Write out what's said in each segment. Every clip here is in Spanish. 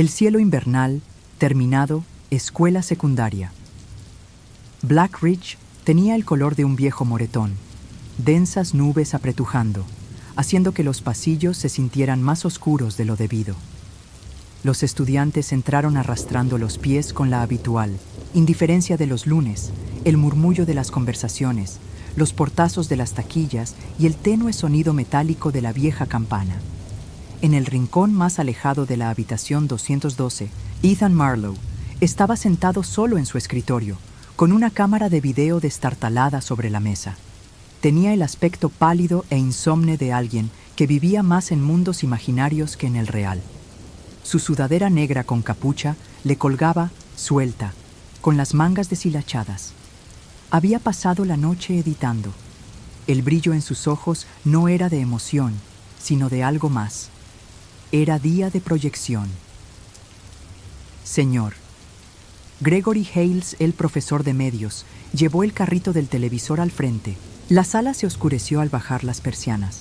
El cielo invernal, terminado, escuela secundaria. Black Ridge tenía el color de un viejo moretón, densas nubes apretujando, haciendo que los pasillos se sintieran más oscuros de lo debido. Los estudiantes entraron arrastrando los pies con la habitual indiferencia de los lunes, el murmullo de las conversaciones, los portazos de las taquillas y el tenue sonido metálico de la vieja campana. En el rincón más alejado de la habitación 212, Ethan Marlowe estaba sentado solo en su escritorio, con una cámara de video destartalada sobre la mesa. Tenía el aspecto pálido e insomne de alguien que vivía más en mundos imaginarios que en el real. Su sudadera negra con capucha le colgaba suelta, con las mangas deshilachadas. Había pasado la noche editando. El brillo en sus ojos no era de emoción, sino de algo más. Era día de proyección. Señor. Gregory Hales, el profesor de medios, llevó el carrito del televisor al frente. La sala se oscureció al bajar las persianas.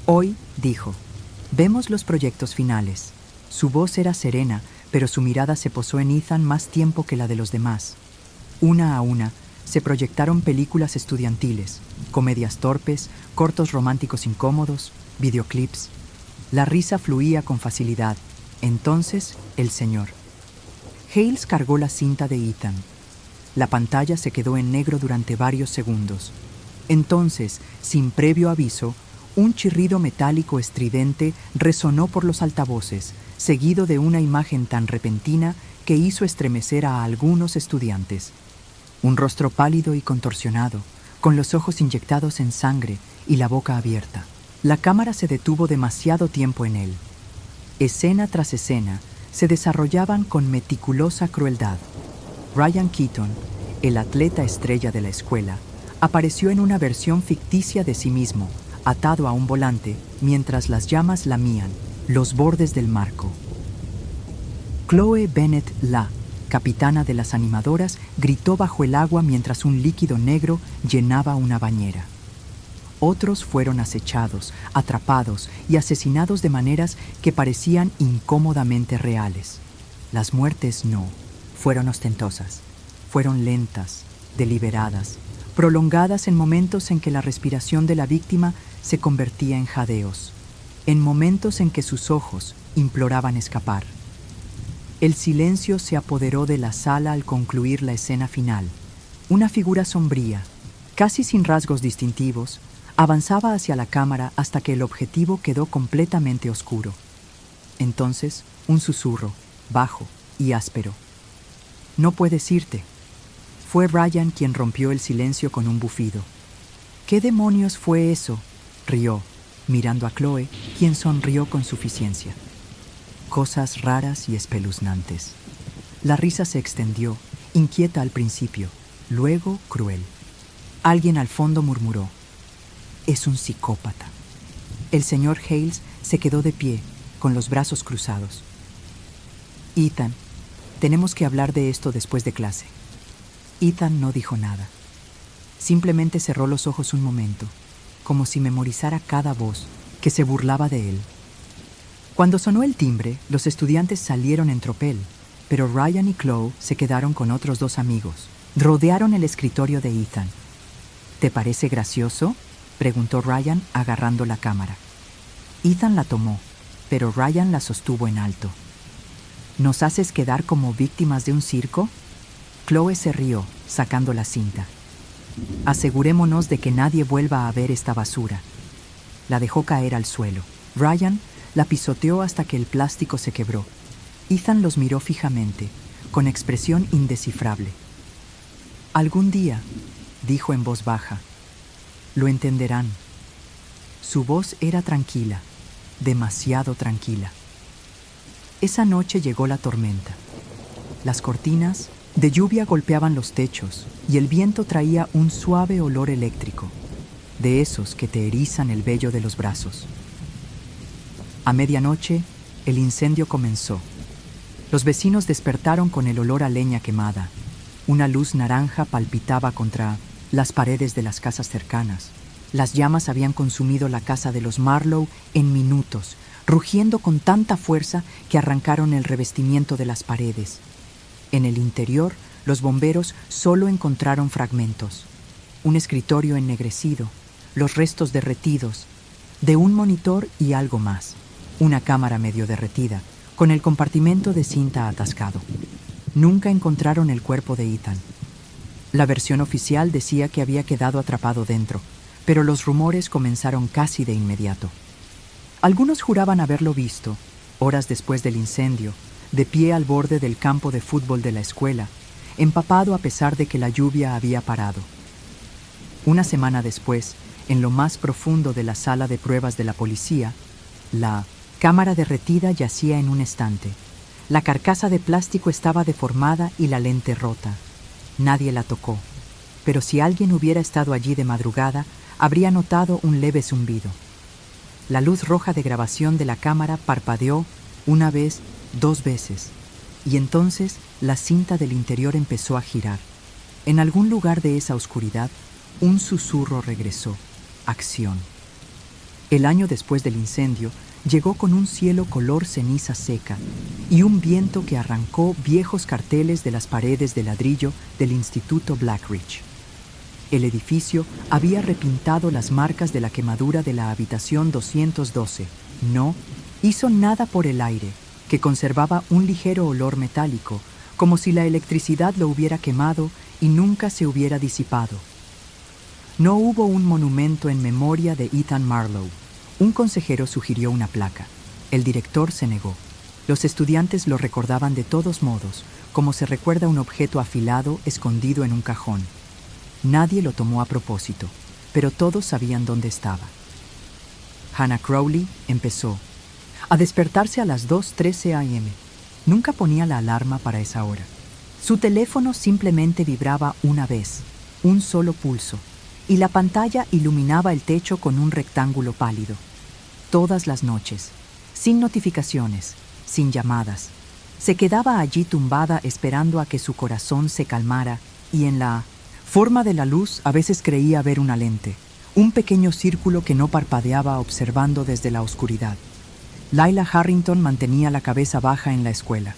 Hoy, dijo, vemos los proyectos finales. Su voz era serena, pero su mirada se posó en Ethan más tiempo que la de los demás. Una a una, se proyectaron películas estudiantiles, comedias torpes, cortos románticos incómodos, videoclips. La risa fluía con facilidad. Entonces, el señor. Hales cargó la cinta de Ethan. La pantalla se quedó en negro durante varios segundos. Entonces, sin previo aviso, un chirrido metálico estridente resonó por los altavoces, seguido de una imagen tan repentina que hizo estremecer a algunos estudiantes. Un rostro pálido y contorsionado, con los ojos inyectados en sangre y la boca abierta. La cámara se detuvo demasiado tiempo en él. Escena tras escena se desarrollaban con meticulosa crueldad. Ryan Keaton, el atleta estrella de la escuela, apareció en una versión ficticia de sí mismo, atado a un volante, mientras las llamas lamían los bordes del marco. Chloe Bennett, la capitana de las animadoras, gritó bajo el agua mientras un líquido negro llenaba una bañera. Otros fueron acechados, atrapados y asesinados de maneras que parecían incómodamente reales. Las muertes no, fueron ostentosas, fueron lentas, deliberadas, prolongadas en momentos en que la respiración de la víctima se convertía en jadeos, en momentos en que sus ojos imploraban escapar. El silencio se apoderó de la sala al concluir la escena final. Una figura sombría, casi sin rasgos distintivos, avanzaba hacia la cámara hasta que el objetivo quedó completamente oscuro. Entonces, un susurro, bajo y áspero. «No puedes irte». Fue Ryan quien rompió el silencio con un bufido. «¿Qué demonios fue eso?», rió, mirando a Chloe, quien sonrió con suficiencia. Cosas raras y espeluznantes. La risa se extendió, inquieta al principio, luego cruel. Alguien al fondo murmuró: «Es un psicópata». El señor Hales se quedó de pie, con los brazos cruzados. «Ethan, tenemos que hablar de esto después de clase». Ethan no dijo nada. Simplemente cerró los ojos un momento, como si memorizara cada voz que se burlaba de él. Cuando sonó el timbre, los estudiantes salieron en tropel, pero Ryan y Chloe se quedaron con otros dos amigos. Rodearon el escritorio de Ethan. «¿Te parece gracioso?», preguntó Ryan agarrando la cámara. Ethan la tomó, pero Ryan la sostuvo en alto. «¿Nos haces quedar como víctimas de un circo?». Chloe se rió, sacando la cinta. «Asegurémonos de que nadie vuelva a ver esta basura». La dejó caer al suelo. Ryan la pisoteó hasta que el plástico se quebró. Ethan los miró fijamente, con expresión indescifrable. «Algún día», dijo en voz baja, «lo entenderán». Su voz era tranquila, demasiado tranquila. Esa noche llegó la tormenta. Las cortinas de lluvia golpeaban los techos y el viento traía un suave olor eléctrico, de esos que te erizan el vello de los brazos. A medianoche, el incendio comenzó. Los vecinos despertaron con el olor a leña quemada. Una luz naranja palpitaba contra las paredes de las casas cercanas. Las llamas habían consumido la casa de los Marlowe en minutos, rugiendo con tanta fuerza que arrancaron el revestimiento de las paredes. En el interior, los bomberos solo encontraron fragmentos: un escritorio ennegrecido, los restos derretidos, de un monitor y algo más, una cámara medio derretida, con el compartimento de cinta atascado. Nunca encontraron el cuerpo de Ethan. La versión oficial decía que había quedado atrapado dentro, pero los rumores comenzaron casi de inmediato. Algunos juraban haberlo visto, horas después del incendio, de pie al borde del campo de fútbol de la escuela, empapado a pesar de que la lluvia había parado. Una semana después, en lo más profundo de la sala de pruebas de la policía, la cámara derretida yacía en un estante. La carcasa de plástico estaba deformada y la lente rota. Nadie la tocó, pero si alguien hubiera estado allí de madrugada, habría notado un leve zumbido. La luz roja de grabación de la cámara parpadeó una vez, 2 veces, y entonces la cinta del interior empezó a girar. En algún lugar de esa oscuridad, un susurro regresó: acción. El año después del incendio, llegó con un cielo color ceniza seca y un viento que arrancó viejos carteles de las paredes de ladrillo del Instituto Blackridge. El edificio había repintado las marcas de la quemadura de la habitación 212. No hizo nada por el aire, que conservaba un ligero olor metálico, como si la electricidad lo hubiera quemado y nunca se hubiera disipado. No hubo un monumento en memoria de Ethan Marlowe. Un consejero sugirió una placa. El director se negó. Los estudiantes lo recordaban de todos modos, como se recuerda un objeto afilado escondido en un cajón. Nadie lo tomó a propósito, pero todos sabían dónde estaba. Hannah Crowley empezó a despertarse a las 2:13 a.m. Nunca ponía la alarma para esa hora. Su teléfono simplemente vibraba una vez, un solo pulso, y la pantalla iluminaba el techo con un rectángulo pálido. Todas las noches, sin notificaciones, sin llamadas, se quedaba allí tumbada esperando a que su corazón se calmara, y en la forma de la luz a veces creía ver una lente, un pequeño círculo que no parpadeaba observando desde la oscuridad. Lila Harrington mantenía la cabeza baja en la escuela.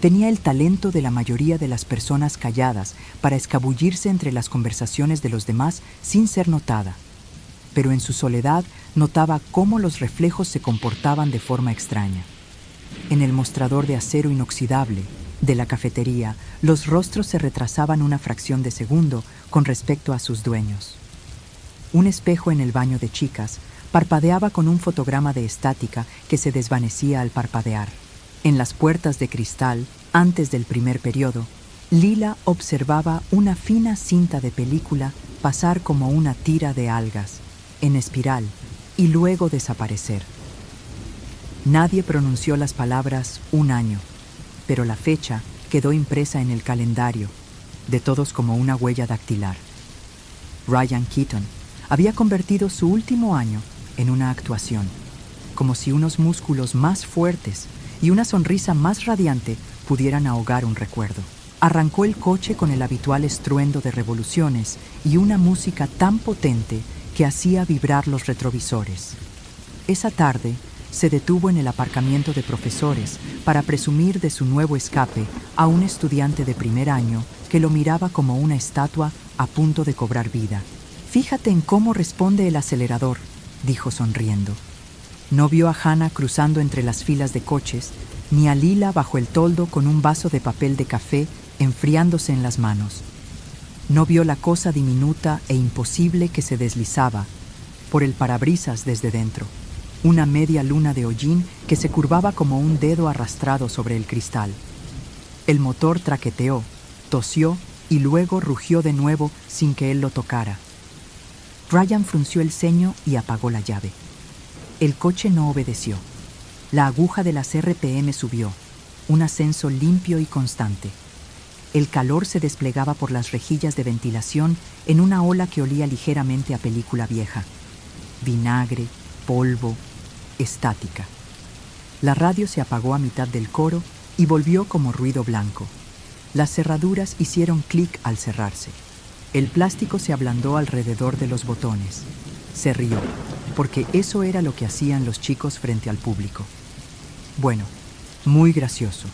Tenía el talento de la mayoría de las personas calladas para escabullirse entre las conversaciones de los demás sin ser notada. Pero en su soledad notaba cómo los reflejos se comportaban de forma extraña. En el mostrador de acero inoxidable de la cafetería, los rostros se retrasaban una fracción de segundo con respecto a sus dueños. Un espejo en el baño de chicas parpadeaba con un fotograma de estática que se desvanecía al parpadear. En las puertas de cristal, antes del primer periodo, Lila observaba una fina cinta de película pasar como una tira de algas, en espiral, y luego desaparecer. Nadie pronunció las palabras "un año", pero la fecha quedó impresa en el calendario, de todos como una huella dactilar. Ryan Keaton había convertido su último año en una actuación, como si unos músculos más fuertes y una sonrisa más radiante pudieran ahogar un recuerdo. Arrancó el coche con el habitual estruendo de revoluciones y una música tan potente que hacía vibrar los retrovisores. Esa tarde se detuvo en el aparcamiento de profesores para presumir de su nuevo escape a un estudiante de primer año que lo miraba como una estatua a punto de cobrar vida. «Fíjate en cómo responde el acelerador», dijo sonriendo. No vio a Hannah cruzando entre las filas de coches, ni a Lila bajo el toldo con un vaso de papel de café enfriándose en las manos. No vio la cosa diminuta e imposible que se deslizaba por el parabrisas desde dentro, una media luna de hollín que se curvaba como un dedo arrastrado sobre el cristal. El motor traqueteó, tosió y luego rugió de nuevo sin que él lo tocara. Ryan frunció el ceño y apagó la llave. El coche no obedeció. La aguja de las RPM subió, un ascenso limpio y constante. El calor se desplegaba por las rejillas de ventilación en una ola que olía ligeramente a película vieja. Vinagre, polvo, estática. La radio se apagó a mitad del coro y volvió como ruido blanco. Las cerraduras hicieron clic al cerrarse. El plástico se ablandó alrededor de los botones. Se rió. porque eso era lo que hacían los chicos frente al público. Bueno, muy gracioso,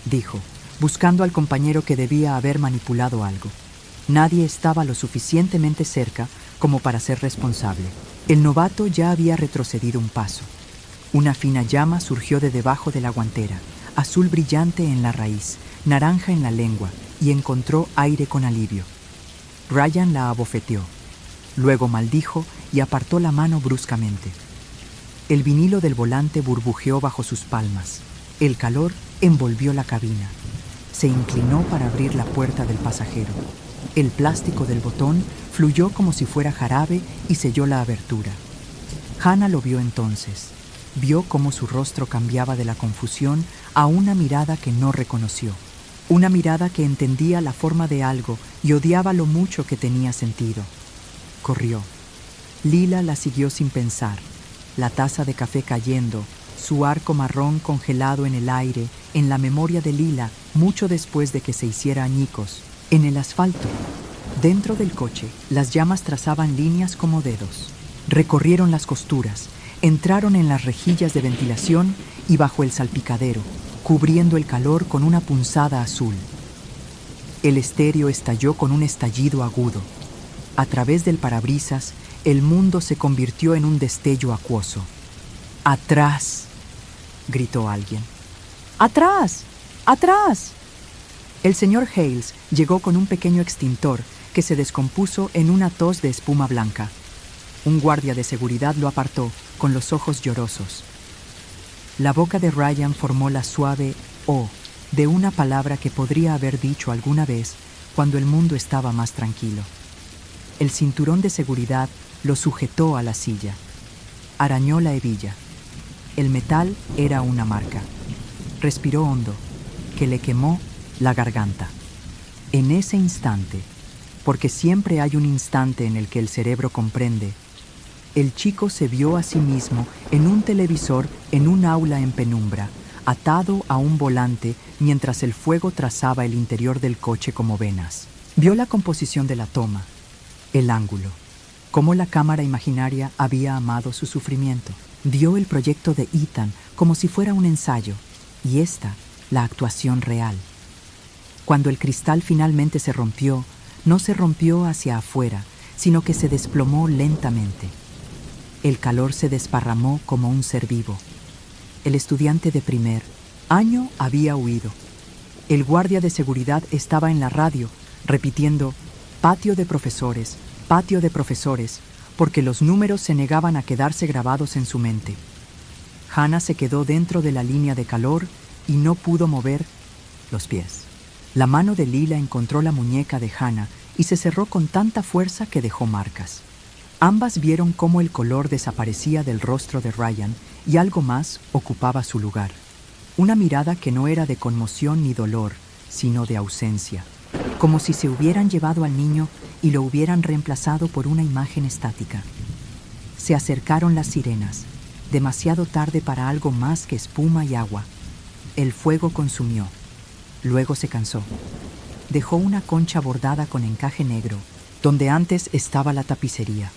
dijo, buscando al compañero que debía haber manipulado algo. Nadie estaba lo suficientemente cerca como para ser responsable. El novato ya había retrocedido un paso. Una fina llama surgió de debajo de la guantera, azul brillante en la raíz, naranja en la lengua, y encontró aire con alivio. Ryan la abofeteó. Luego maldijo y apartó la mano bruscamente. El vinilo del volante burbujeó bajo sus palmas. El calor envolvió la cabina. Se inclinó para abrir la puerta del pasajero. El plástico del botón fluyó como si fuera jarabe y selló la abertura. Hannah lo vio entonces. Vio cómo su rostro cambiaba de la confusión a una mirada que no reconoció. Una mirada que entendía la forma de algo y odiaba lo mucho que tenía sentido. Corrió. Lila la siguió sin pensar. La taza de café cayendo, su arco marrón congelado en el aire, en la memoria de Lila, mucho después de que se hiciera añicos. En el asfalto, dentro del coche, las llamas trazaban líneas como dedos. Recorrieron las costuras, entraron en las rejillas de ventilación y bajo el salpicadero, cubriendo el calor con una punzada azul. El estéreo estalló con un estallido agudo. A través del parabrisas, el mundo se convirtió en un destello acuoso. ¡Atrás!, gritó alguien. ¡Atrás! ¡Atrás! El señor Hales llegó con un pequeño extintor que se descompuso en una tos de espuma blanca. Un guardia de seguridad lo apartó, con los ojos llorosos. La boca de Ryan formó la suave O de una palabra que podría haber dicho alguna vez cuando el mundo estaba más tranquilo. El cinturón de seguridad lo sujetó a la silla. Arañó la hebilla. El metal era una marca. Respiró hondo, que le quemó la garganta. En ese instante, porque siempre hay un instante en el que el cerebro comprende, el chico se vio a sí mismo en un televisor en un aula en penumbra, atado a un volante mientras el fuego trazaba el interior del coche como venas. Vio la composición de la toma, el ángulo, cómo la cámara imaginaria había amado su sufrimiento. Vio el proyecto de Ethan como si fuera un ensayo, y esta, la actuación real. Cuando el cristal finalmente se rompió, no se rompió hacia afuera, sino que se desplomó lentamente. El calor se desparramó como un ser vivo. El estudiante de primer año había huido. El guardia de seguridad estaba en la radio, repitiendo patio de profesores, porque los números se negaban a quedarse grabados en su mente. Hannah se quedó dentro de la línea de calor y no pudo mover los pies. La mano de Lila encontró la muñeca de Hannah y se cerró con tanta fuerza que dejó marcas. Ambas vieron cómo el color desaparecía del rostro de Ryan y algo más ocupaba su lugar. Una mirada que no era de conmoción ni dolor, sino de ausencia. Como si se hubieran llevado al niño y lo hubieran reemplazado por una imagen estática. Se acercaron las sirenas, demasiado tarde para algo más que espuma y agua. El fuego consumió. Luego se cansó. Dejó una concha bordada con encaje negro, donde antes estaba la tapicería.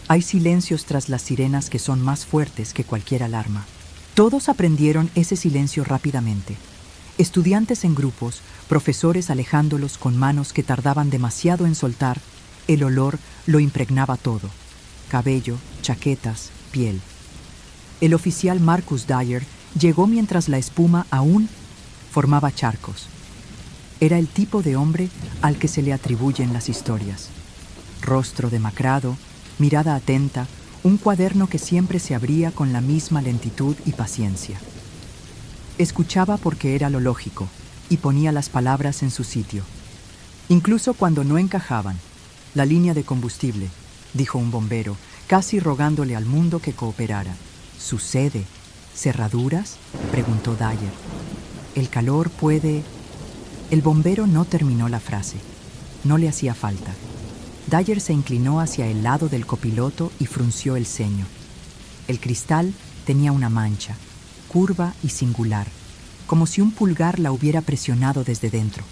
Hay silencios tras las sirenas que son más fuertes que cualquier alarma. Todos aprendieron ese silencio rápidamente. Estudiantes en grupos, profesores alejándolos con manos que tardaban demasiado en soltar, el olor lo impregnaba todo. Cabello, chaquetas, piel. El oficial Marcus Dyer llegó mientras la espuma aún formaba charcos. Era el tipo de hombre al que se le atribuyen las historias. Rostro demacrado, mirada atenta, un cuaderno que siempre se abría con la misma lentitud y paciencia. Escuchaba porque era lo lógico y ponía las palabras en su sitio. Incluso cuando no encajaban. La línea de combustible, dijo un bombero, casi rogándole al mundo que cooperara. ¿Sucede? ¿Cerraduras?, preguntó Dyer. El calor puede... El bombero no terminó la frase. No le hacía falta. Dyer se inclinó hacia el lado del copiloto y frunció el ceño. El cristal tenía una mancha, curva y singular, como si un pulgar la hubiera presionado desde dentro.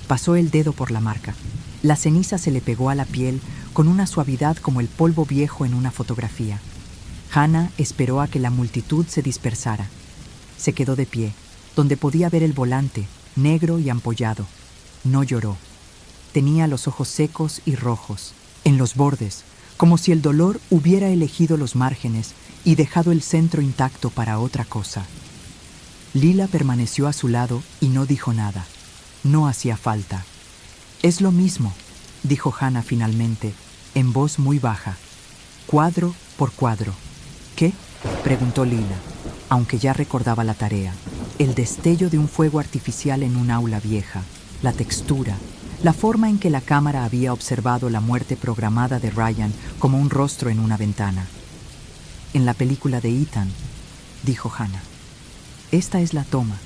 Pasó el dedo por la marca. La ceniza se le pegó a la piel con una suavidad como el polvo viejo en una fotografía. Hannah esperó a que la multitud se dispersara. Se quedó de pie, donde podía ver el volante, negro y ampollado. No lloró. Tenía los ojos secos y rojos, en los bordes, como si el dolor hubiera elegido los márgenes y dejado el centro intacto para otra cosa. Lila permaneció a su lado y no dijo nada. No hacía falta. «Es lo mismo», dijo Hannah finalmente, en voz muy baja, cuadro por cuadro. «¿Qué?», preguntó Lila, aunque ya recordaba la tarea. El destello de un fuego artificial en un aula vieja, la textura, la forma en que la cámara había observado la muerte programada de Ryan como un rostro en una ventana. «En la película de Ethan», dijo Hannah. «Esta es la toma».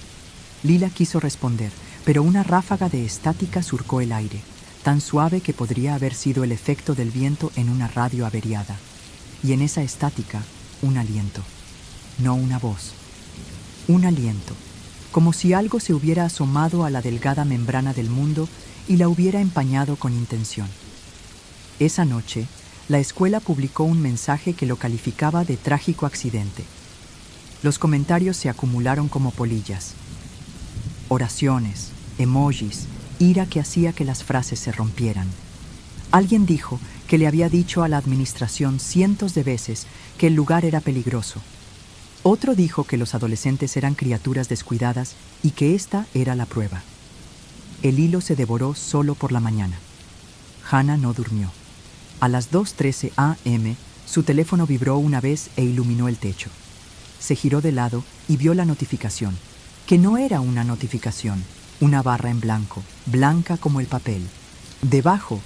Lila quiso responder, pero una ráfaga de estática surcó el aire, tan suave que podría haber sido el efecto del viento en una radio averiada. Y en esa estática, un aliento, no una voz. Un aliento, como si algo se hubiera asomado a la delgada membrana del mundo y la hubiera empañado con intención. Esa noche, la escuela publicó un mensaje que lo calificaba de trágico accidente. Los comentarios se acumularon como polillas. Oraciones, emojis, ira que hacía que las frases se rompieran. Alguien dijo que le había dicho a la administración cientos de veces que el lugar era peligroso. Otro dijo que los adolescentes eran criaturas descuidadas y que esta era la prueba. El hilo se devoró solo por la mañana. Hannah no durmió. A las 2:13 a.m., su teléfono vibró una vez e iluminó el techo. Se giró de lado y vio la notificación, que no era una notificación, una barra en blanco, blanca como el papel. Debajo,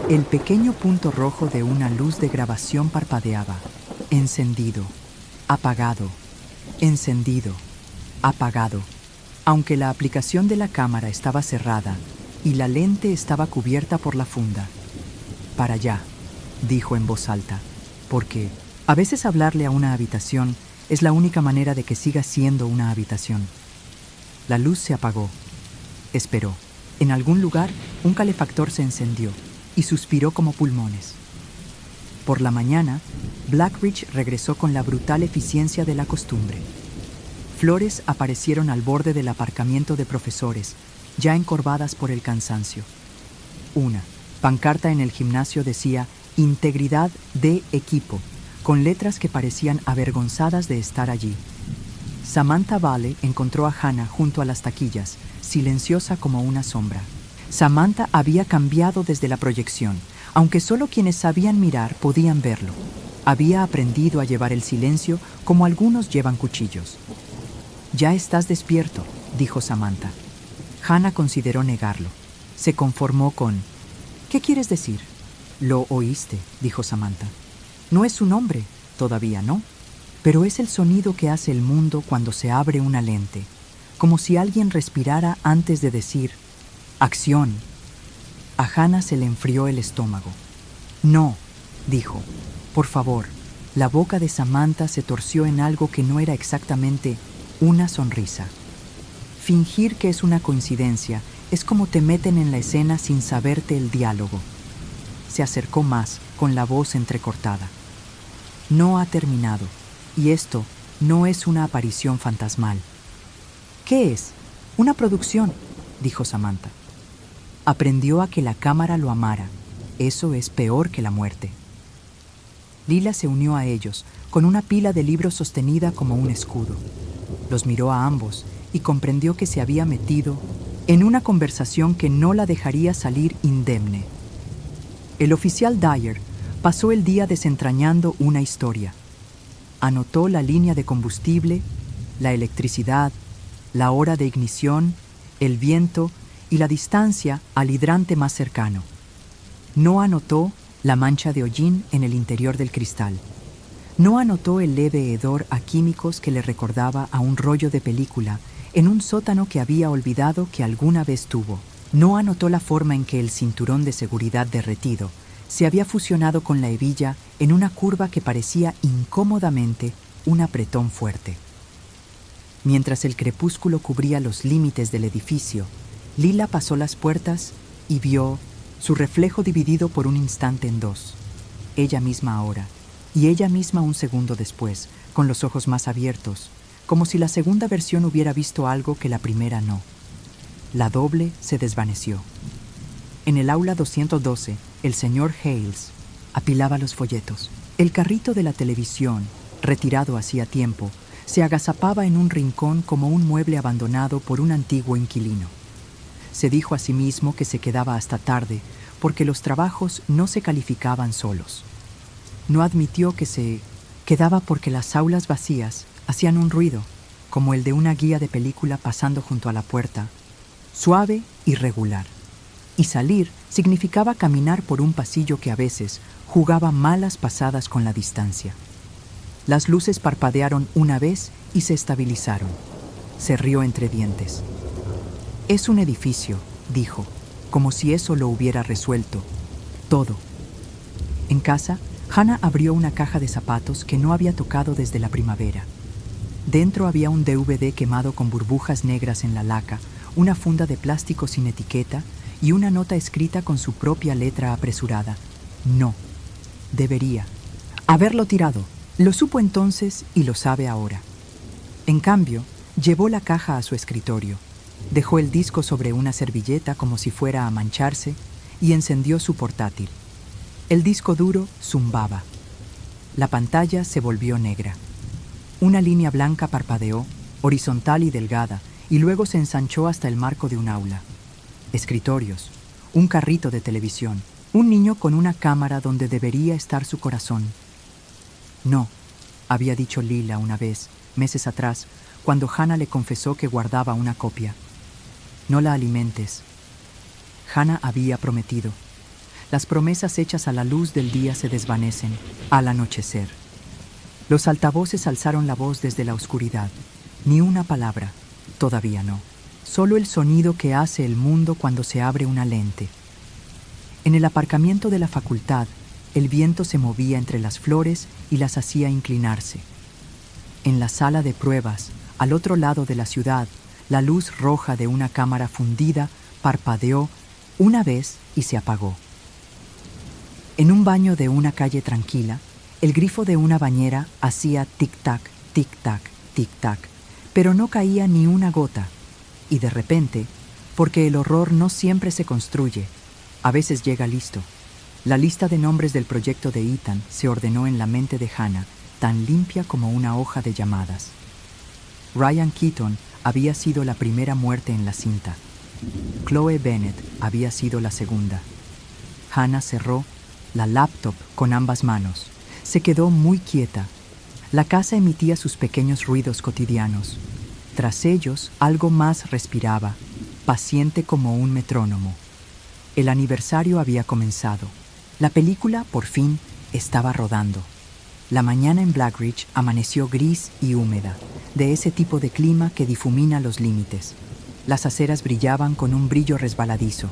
el pequeño punto rojo de una luz de grabación parpadeaba. Encendido, apagado, encendido, apagado. Aunque la aplicación de la cámara estaba cerrada y la lente estaba cubierta por la funda. «Para allá», dijo en voz alta, porque a veces hablarle a una habitación es la única manera de que siga siendo una habitación. La luz se apagó. Esperó. En algún lugar, un calefactor se encendió y suspiró como pulmones. Por la mañana, Blackridge regresó con la brutal eficiencia de la costumbre. Flores aparecieron al borde del aparcamiento de profesores, ya encorvadas por el cansancio. Una pancarta en el gimnasio decía «Integridad de equipo», con letras que parecían avergonzadas de estar allí. Samantha Vale encontró a Hannah junto a las taquillas, silenciosa como una sombra. Samantha había cambiado desde la proyección, aunque solo quienes sabían mirar podían verlo. Había aprendido a llevar el silencio como algunos llevan cuchillos. «Ya estás despierto», dijo Samantha. Hannah consideró negarlo. Se conformó con «¿Qué quieres decir?» «Lo oíste», dijo Samantha. «No es su nombre, todavía no, pero es el sonido que hace el mundo cuando se abre una lente, como si alguien respirara antes de decir «acción». A Hannah se le enfrió el estómago. «No», dijo, «por favor». La boca de Samantha se torció en algo que no era exactamente una sonrisa. Fingir que es una coincidencia es como te meten en la escena sin saberte el diálogo. Se acercó más, con la voz entrecortada. «No ha terminado, y esto no es una aparición fantasmal». «¿Qué es?» «Una producción», dijo Samantha. Aprendió a que la cámara lo amara. Eso es peor que la muerte. Lila se unió a ellos, con una pila de libros sostenida como un escudo. Los miró a ambos y comprendió que se había metido en una conversación que no la dejaría salir indemne. El oficial Dyer pasó el día desentrañando una historia. Anotó la línea de combustible, la electricidad, la hora de ignición, el viento y la distancia al hidrante más cercano. No anotó la mancha de hollín en el interior del cristal. No anotó el leve hedor a químicos que le recordaba a un rollo de película en un sótano que había olvidado que alguna vez tuvo. No anotó la forma en que el cinturón de seguridad derretido se había fusionado con la hebilla en una curva que parecía incómodamente un apretón fuerte. Mientras el crepúsculo cubría los límites del edificio, Lila pasó las puertas y vio su reflejo dividido por un instante en dos. Ella misma ahora, y ella misma un segundo después, con los ojos más abiertos, como si la segunda versión hubiera visto algo que la primera no. La doble se desvaneció. En el aula 212, el señor Hales apilaba los folletos. El carrito de la televisión, retirado hacía tiempo, se agazapaba en un rincón como un mueble abandonado por un antiguo inquilino. Se dijo a sí mismo que se quedaba hasta tarde porque los trabajos no se calificaban solos. No admitió que se quedaba porque las aulas vacías hacían un ruido, como el de una guía de película pasando junto a la puerta, suave y regular. Y salir significaba caminar por un pasillo que a veces jugaba malas pasadas con la distancia. Las luces parpadearon una vez y se estabilizaron. Se rió entre dientes. «Es un edificio», dijo, como si eso lo hubiera resuelto. Todo. En casa, Hannah abrió una caja de zapatos que no había tocado desde la primavera. Dentro había un DVD quemado con burbujas negras en la laca, una funda de plástico sin etiqueta y una nota escrita con su propia letra apresurada. No. Debería haberlo tirado. Lo supo entonces y lo sabe ahora. En cambio, llevó la caja a su escritorio, dejó el disco sobre una servilleta como si fuera a mancharse y encendió su portátil. El disco duro zumbaba. La pantalla se volvió negra. Una línea blanca parpadeó, horizontal y delgada, y luego se ensanchó hasta el marco de un aula. Escritorios, un carrito de televisión, un niño con una cámara donde debería estar su corazón. No, había dicho Lila una vez, meses atrás, cuando Hannah le confesó que guardaba una copia. No la alimentes. Hannah había prometido. Las promesas hechas a la luz del día se desvanecen al anochecer. Los altavoces alzaron la voz desde la oscuridad. Ni una palabra, todavía no. Solo el sonido que hace el mundo cuando se abre una lente. En el aparcamiento de la facultad, el viento se movía entre las flores y las hacía inclinarse. En la sala de pruebas, al otro lado de la ciudad, la luz roja de una cámara fundida parpadeó una vez y se apagó. En un baño de una calle tranquila, el grifo de una bañera hacía tic-tac, tic-tac, tic-tac, pero no caía ni una gota. Y de repente, porque el horror no siempre se construye, a veces llega listo. La lista de nombres del proyecto de Ethan se ordenó en la mente de Hannah, tan limpia como una hoja de llamadas. Ryan Keaton había sido la primera muerte en la cinta. Chloe Bennett había sido la segunda. Hannah cerró la laptop con ambas manos. Se quedó muy quieta. La casa emitía sus pequeños ruidos cotidianos. Tras ellos, algo más respiraba, paciente como un metrónomo. El aniversario había comenzado. La película, por fin, estaba rodando. La mañana en Blackridge amaneció gris y húmeda, de ese tipo de clima que difumina los límites. Las aceras brillaban con un brillo resbaladizo.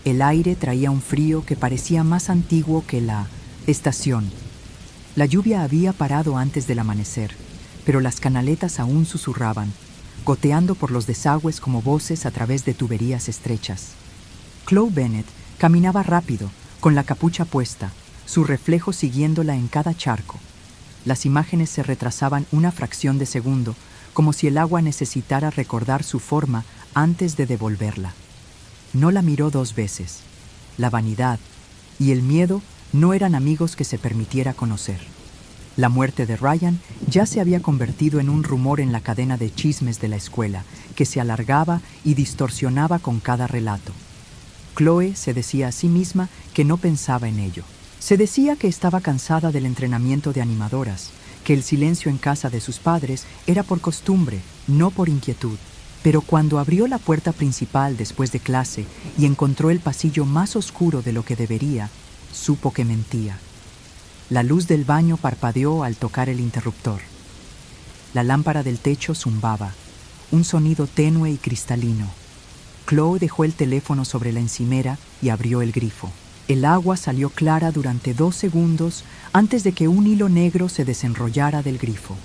El aire traía un frío que parecía más antiguo que la estación. La lluvia había parado antes del amanecer, pero las canaletas aún susurraban, goteando por los desagües como voces a través de tuberías estrechas. Chloe Bennett caminaba rápido, con la capucha puesta, su reflejo siguiéndola en cada charco. Las imágenes se retrasaban una fracción de segundo, como si el agua necesitara recordar su forma antes de devolverla. No la miró 2 veces. La vanidad y el miedo no eran amigos que se permitiera conocer. La muerte de Ryan ya se había convertido en un rumor en la cadena de chismes de la escuela, que se alargaba y distorsionaba con cada relato. Chloe se decía a sí misma que no pensaba en ello. Se decía que estaba cansada del entrenamiento de animadoras, que el silencio en casa de sus padres era por costumbre, no por inquietud. Pero cuando abrió la puerta principal después de clase y encontró el pasillo más oscuro de lo que debería, supo que mentía. La luz del baño parpadeó al tocar el interruptor. La lámpara del techo zumbaba, un sonido tenue y cristalino. Chloe dejó el teléfono sobre la encimera y abrió el grifo. El agua salió clara durante 2 segundos antes de que un hilo negro se desenrollara del grifo.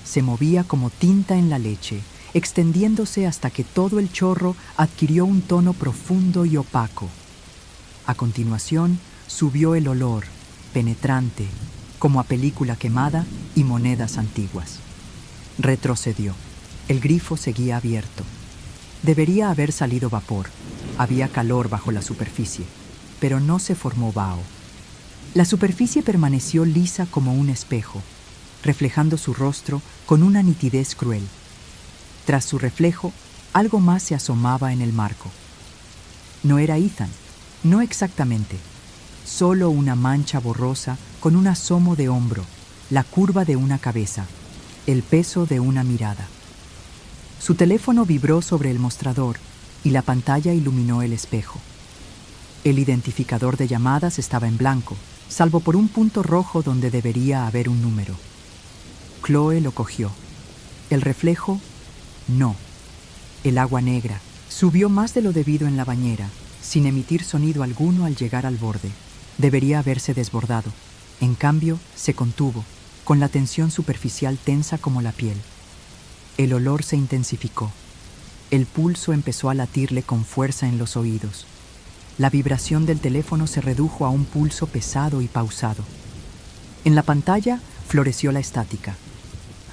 Se movía como tinta en la leche, extendiéndose hasta que todo el chorro adquirió un tono profundo y opaco. A continuación, subió el olor, penetrante, como a película quemada y monedas antiguas. Retrocedió. El grifo seguía abierto. Debería haber salido vapor. Había calor bajo la superficie, pero no se formó vaho. La superficie permaneció lisa como un espejo, reflejando su rostro con una nitidez cruel. Tras su reflejo, algo más se asomaba en el marco. No era Ethan, no exactamente, solo una mancha borrosa con un asomo de hombro, la curva de una cabeza, el peso de una mirada. Su teléfono vibró sobre el mostrador y la pantalla iluminó el espejo. El identificador de llamadas estaba en blanco, salvo por un punto rojo donde debería haber un número. Chloe lo cogió. El reflejo, no. El agua negra subió más de lo debido en la bañera, sin emitir sonido alguno al llegar al borde. Debería haberse desbordado. En cambio, se contuvo, con la tensión superficial tensa como la piel. El olor se intensificó. El pulso empezó a latirle con fuerza en los oídos. La vibración del teléfono se redujo a un pulso pesado y pausado. En la pantalla floreció la estática.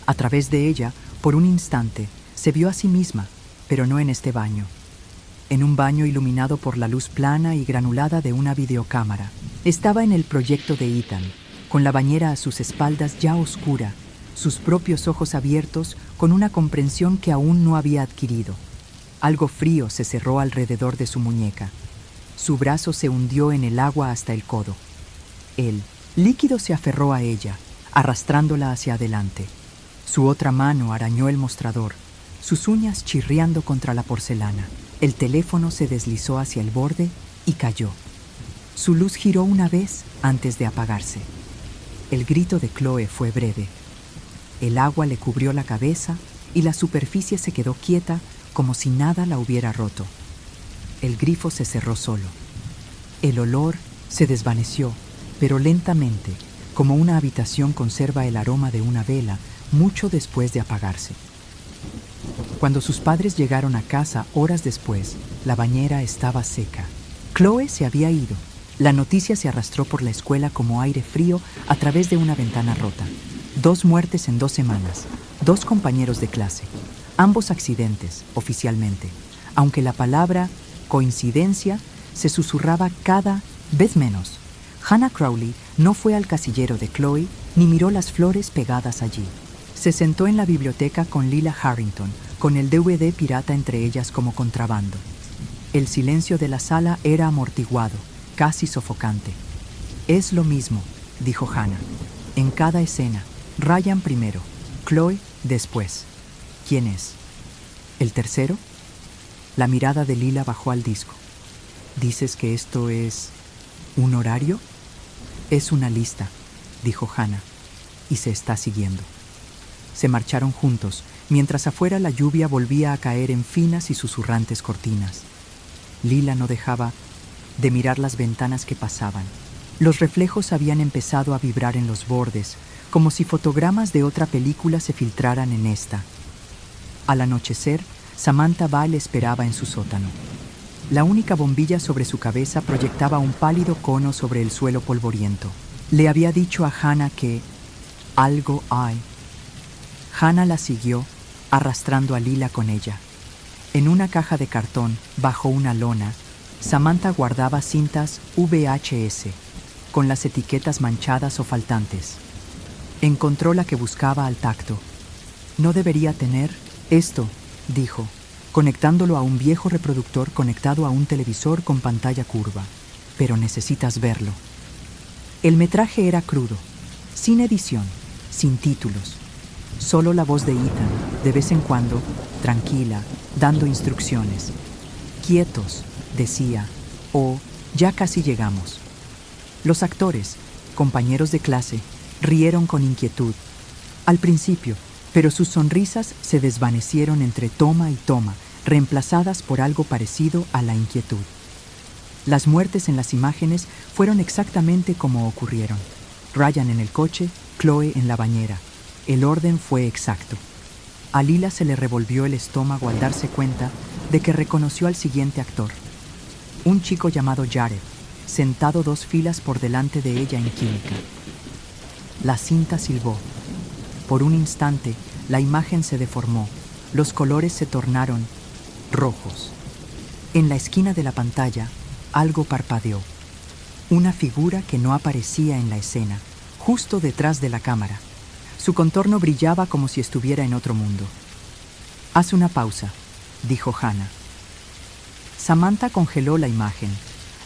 A través de ella, por un instante, se vio a sí misma, pero no en este baño. En un baño iluminado por la luz plana y granulada de una videocámara. Estaba en el proyecto de Ethan, con la bañera a sus espaldas ya oscura, sus propios ojos abiertos con una comprensión que aún no había adquirido. Algo frío se cerró alrededor de su muñeca. Su brazo se hundió en el agua hasta el codo. El líquido se aferró a ella, arrastrándola hacia adelante. Su otra mano arañó el mostrador, sus uñas chirriando contra la porcelana. El teléfono se deslizó hacia el borde y cayó. Su luz giró una vez antes de apagarse. El grito de Chloe fue breve. El agua le cubrió la cabeza y la superficie se quedó quieta como si nada la hubiera roto. El grifo se cerró solo. El olor se desvaneció, pero lentamente, como una habitación conserva el aroma de una vela mucho después de apagarse. Cuando sus padres llegaron a casa horas después, la bañera estaba seca. Chloe se había ido. La noticia se arrastró por la escuela como aire frío a través de una ventana rota. 2 muertes en 2 semanas, 2 compañeros de clase, ambos accidentes, oficialmente, aunque la palabra coincidencia se susurraba cada vez menos. Hannah Crowley no fue al casillero de Chloe ni miró las flores pegadas allí. Se sentó en la biblioteca con Lila Harrington, con el DVD pirata entre ellas como contrabando. El silencio de la sala era amortiguado, casi sofocante. Es lo mismo, dijo Hannah. En cada escena, Ryan primero, Chloe después. ¿Quién es? ¿El tercero? La mirada de Lila bajó al disco. ¿Dices que esto es un horario? Es una lista, dijo Hannah, y se está siguiendo. Se marcharon juntos, mientras afuera la lluvia volvía a caer en finas y susurrantes cortinas. Lila no dejaba de mirar las ventanas que pasaban. Los reflejos habían empezado a vibrar en los bordes, como si fotogramas de otra película se filtraran en esta. Al anochecer, Samantha Ball esperaba en su sótano. La única bombilla sobre su cabeza proyectaba un pálido cono sobre el suelo polvoriento. Le había dicho a Hannah que algo hay. Hannah la siguió, arrastrando a Lila con ella. En una caja de cartón, bajo una lona, Samantha guardaba cintas VHS, con las etiquetas manchadas o faltantes. Encontró la que buscaba al tacto. No debería tener esto, dijo, conectándolo a un viejo reproductor conectado a un televisor con pantalla curva. Pero necesitas verlo. El metraje era crudo, sin edición, sin títulos. Solo la voz de Ethan, de vez en cuando, tranquila, dando instrucciones. Quietos, decía, o ya casi llegamos. Los actores, compañeros de clase, rieron con inquietud. Al principio, pero sus sonrisas se desvanecieron entre toma y toma, reemplazadas por algo parecido a la inquietud. Las muertes en las imágenes fueron exactamente como ocurrieron. Ryan en el coche, Chloe en la bañera. El orden fue exacto. A Lila se le revolvió el estómago al darse cuenta de que reconoció al siguiente actor. Un chico llamado Jared, sentado 2 filas por delante de ella en química. La cinta silbó. Por un instante, la imagen se deformó. Los colores se tornaron rojos. En la esquina de la pantalla, algo parpadeó. Una figura que no aparecía en la escena, justo detrás de la cámara. Su contorno brillaba como si estuviera en otro mundo. «Haz una pausa», dijo Hannah. Samantha congeló la imagen.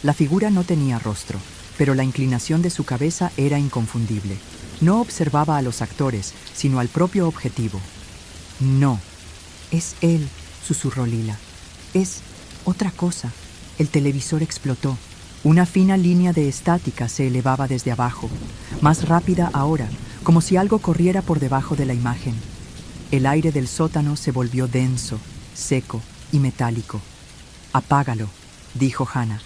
La figura no tenía rostro, pero la inclinación de su cabeza era inconfundible. No observaba a los actores, sino al propio objetivo. «No, es él», susurró Lila. «Es otra cosa». El televisor explotó. Una fina línea de estática se elevaba desde abajo, más rápida ahora, como si algo corriera por debajo de la imagen. El aire del sótano se volvió denso, seco y metálico. «Apágalo», dijo Hannah.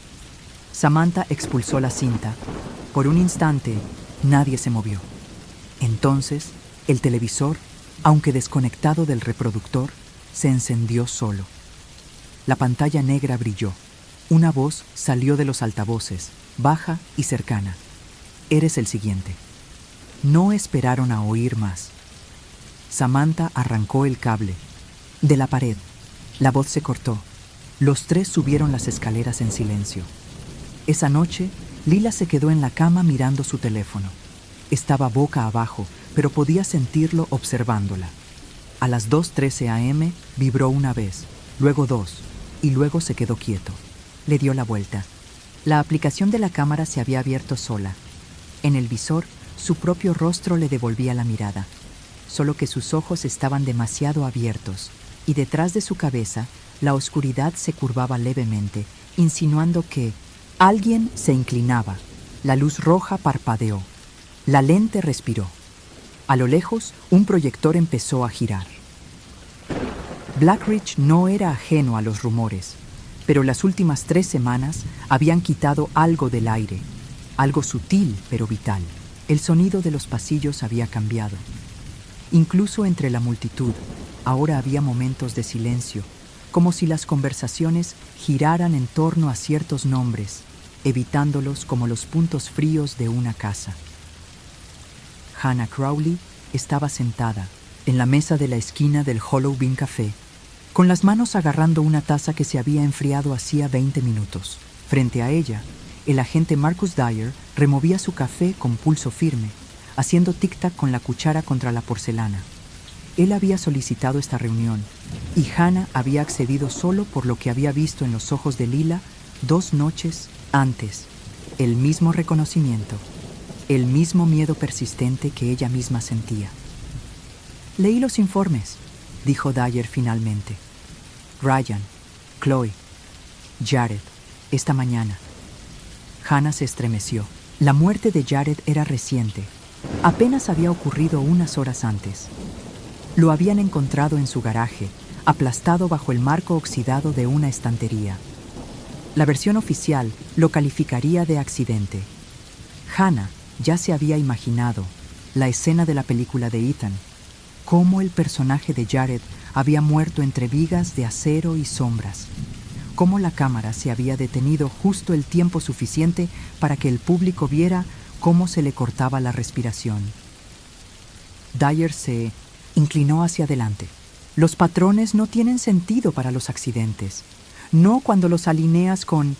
Samantha expulsó la cinta. Por un instante, nadie se movió. Entonces, el televisor, aunque desconectado del reproductor, se encendió solo. La pantalla negra brilló. Una voz salió de los altavoces, baja y cercana. «Eres el siguiente». No esperaron a oír más. Samantha arrancó el cable. De la pared, la voz se cortó. Los tres subieron las escaleras en silencio. Esa noche, Lila se quedó en la cama mirando su teléfono. Estaba boca abajo, pero podía sentirlo observándola. A las 2:13 a.m. vibró una vez, luego dos, y luego se quedó quieto. Le dio la vuelta. La aplicación de la cámara se había abierto sola. En el visor, su propio rostro le devolvía la mirada, solo que sus ojos estaban demasiado abiertos, y detrás de su cabeza, la oscuridad se curvaba levemente, insinuando que alguien se inclinaba. La luz roja parpadeó. La lente respiró. A lo lejos, un proyector empezó a girar. Blackridge no era ajeno a los rumores, pero las últimas 3 semanas habían quitado algo del aire, algo sutil pero vital. El sonido de los pasillos había cambiado. Incluso entre la multitud, ahora había momentos de silencio, como si las conversaciones giraran en torno a ciertos nombres, evitándolos como los puntos fríos de una casa. Hannah Crowley estaba sentada en la mesa de la esquina del Hollow Bean Café, con las manos agarrando una taza que se había enfriado hacía 20 minutos. Frente a ella, el agente Marcus Dyer removía su café con pulso firme, haciendo tic-tac con la cuchara contra la porcelana. Él había solicitado esta reunión, y Hannah había accedido solo por lo que había visto en los ojos de Lila 2 noches antes. El mismo reconocimiento, el mismo miedo persistente que ella misma sentía. «Leí los informes», dijo Dyer finalmente. «Ryan, Chloe, Jared, esta mañana». Hannah se estremeció. La muerte de Jared era reciente. Apenas había ocurrido unas horas antes. Lo habían encontrado en su garaje, aplastado bajo el marco oxidado de una estantería. La versión oficial lo calificaría de accidente. Hannah ya se había imaginado la escena de la película de Ethan, cómo el personaje de Jared había muerto entre vigas de acero y sombras, cómo la cámara se había detenido justo el tiempo suficiente para que el público viera cómo se le cortaba la respiración. Dyer se inclinó hacia adelante. Los patrones no tienen sentido para los accidentes, no cuando los alineas con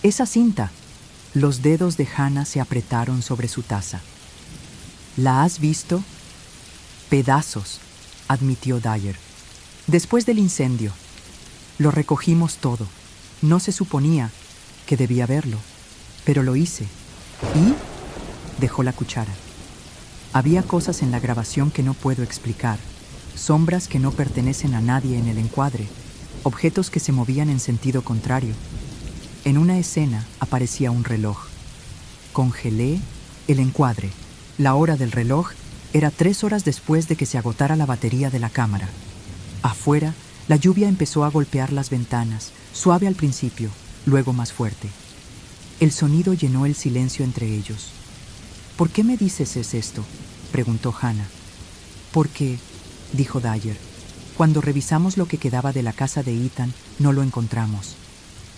esa cinta. Los dedos de Hannah se apretaron sobre su taza. «¿La has visto?» «Pedazos», admitió Dyer. «Después del incendio. Lo recogimos todo. No se suponía que debía verlo, pero lo hice. ¿Y?» Dejó la cuchara. «Había cosas en la grabación que no puedo explicar. Sombras que no pertenecen a nadie en el encuadre. Objetos que se movían en sentido contrario. En una escena aparecía un reloj. Congelé el encuadre. La hora del reloj era 3 horas después de que se agotara la batería de la cámara. Afuera, la lluvia empezó a golpear las ventanas, suave al principio, luego más fuerte. El sonido llenó el silencio entre ellos. «¿Por qué me dices esto?», preguntó Hannah. «Porque», dijo Dyer, «cuando revisamos lo que quedaba de la casa de Ethan, no lo encontramos.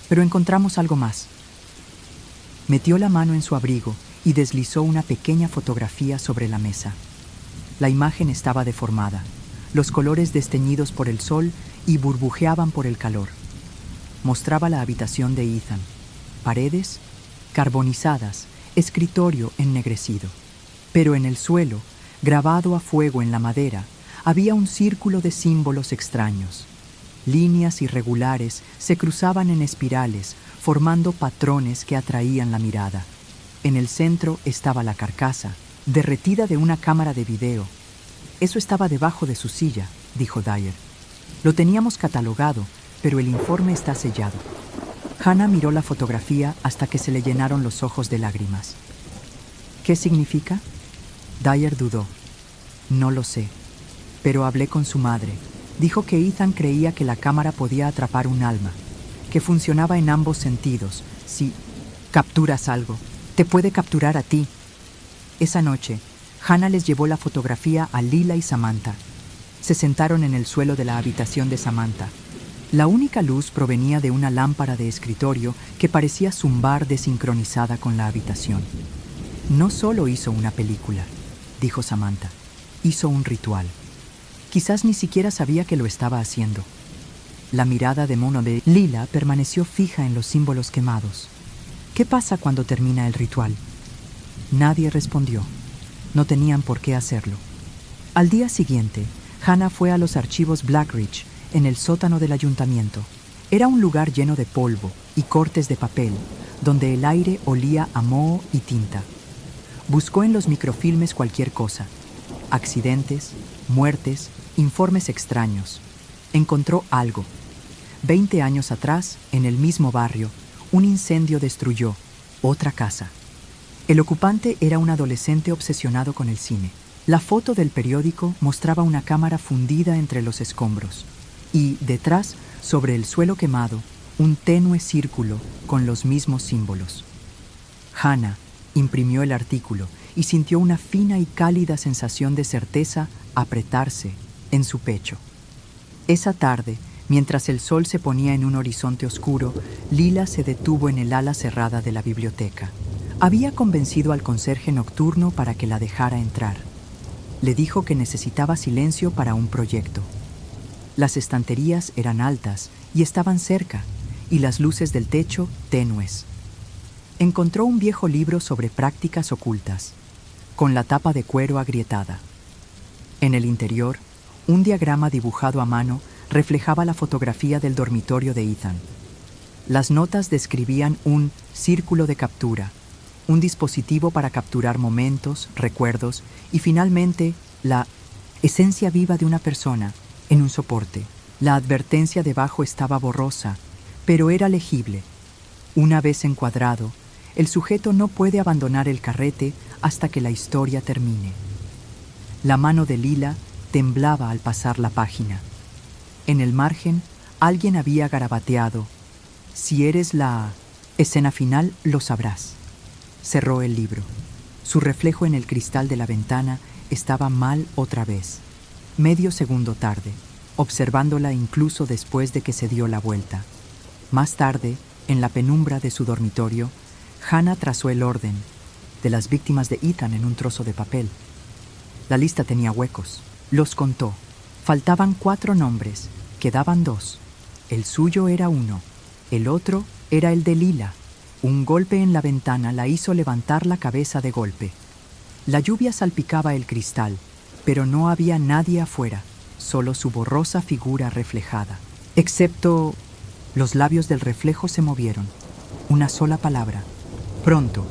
Pero encontramos algo más». Metió la mano en su abrigo y deslizó una pequeña fotografía sobre la mesa. La imagen estaba deformada, los colores desteñidos por el sol y burbujeaban por el calor. Mostraba la habitación de Ethan. Paredes carbonizadas, escritorio ennegrecido. Pero en el suelo, grabado a fuego en la madera, había un círculo de símbolos extraños. Líneas irregulares se cruzaban en espirales, formando patrones que atraían la mirada. En el centro estaba la carcasa, derretida de una cámara de video. Eso estaba debajo de su silla, dijo Dyer. Lo teníamos catalogado, pero el informe está sellado. Hannah miró la fotografía hasta que se le llenaron los ojos de lágrimas. ¿Qué significa? Dyer dudó. No lo sé, pero hablé con su madre. Dijo que Ethan creía que la cámara podía atrapar un alma, que funcionaba en ambos sentidos. Si capturas algo, te puede capturar a ti. Esa noche, Hannah les llevó la fotografía a Lila y Samantha. Se sentaron en el suelo de la habitación de Samantha. La única luz provenía de una lámpara de escritorio que parecía zumbar desincronizada con la habitación. No solo hizo una película, dijo Samantha, hizo un ritual. Quizás ni siquiera sabía que lo estaba haciendo. La mirada de mono de Lila permaneció fija en los símbolos quemados. ¿Qué pasa cuando termina el ritual? Nadie respondió. No tenían por qué hacerlo. Al día siguiente, Hannah fue a los archivos Blackridge, en el sótano del ayuntamiento. Era un lugar lleno de polvo y cortes de papel, donde el aire olía a moho y tinta. Buscó en los microfilmes cualquier cosa. Accidentes, muertes, informes extraños. Encontró algo. 20 años atrás, en el mismo barrio, un incendio destruyó otra casa. El ocupante era un adolescente obsesionado con el cine. La foto del periódico mostraba una cámara fundida entre los escombros. Y, detrás, sobre el suelo quemado, un tenue círculo con los mismos símbolos. Hannah imprimió el artículo y sintió una fina y cálida sensación de certeza apretarse en su pecho. Esa tarde, mientras el sol se ponía en un horizonte oscuro, Lila se detuvo en el ala cerrada de la biblioteca. Había convencido al conserje nocturno para que la dejara entrar. Le dijo que necesitaba silencio para un proyecto. Las estanterías eran altas y estaban cerca, y las luces del techo tenues. Encontró un viejo libro sobre prácticas ocultas, con la tapa de cuero agrietada. En el interior, un diagrama dibujado a mano reflejaba la fotografía del dormitorio de Ethan. Las notas describían un círculo de captura, un dispositivo para capturar momentos, recuerdos y finalmente la esencia viva de una persona en un soporte. La advertencia debajo estaba borrosa, pero era legible. Una vez encuadrado, el sujeto no puede abandonar el carrete hasta que la historia termine. La mano de Lila temblaba al pasar la página. En el margen, alguien había garabateado: si eres la escena final, lo sabrás. Cerró el libro. Su reflejo en el cristal de la ventana estaba mal otra vez. Medio segundo tarde, observándola incluso después de que se dio la vuelta. Más tarde, en la penumbra de su dormitorio, Hannah trazó el orden de las víctimas de Ethan en un trozo de papel. La lista tenía huecos. Los contó. Faltaban 4 nombres, quedaban 2. El suyo era uno, el otro era el de Lila. Un golpe en la ventana la hizo levantar la cabeza de golpe. La lluvia salpicaba el cristal, pero no había nadie afuera, solo su borrosa figura reflejada. Excepto... Los labios del reflejo se movieron. Una sola palabra. Pronto.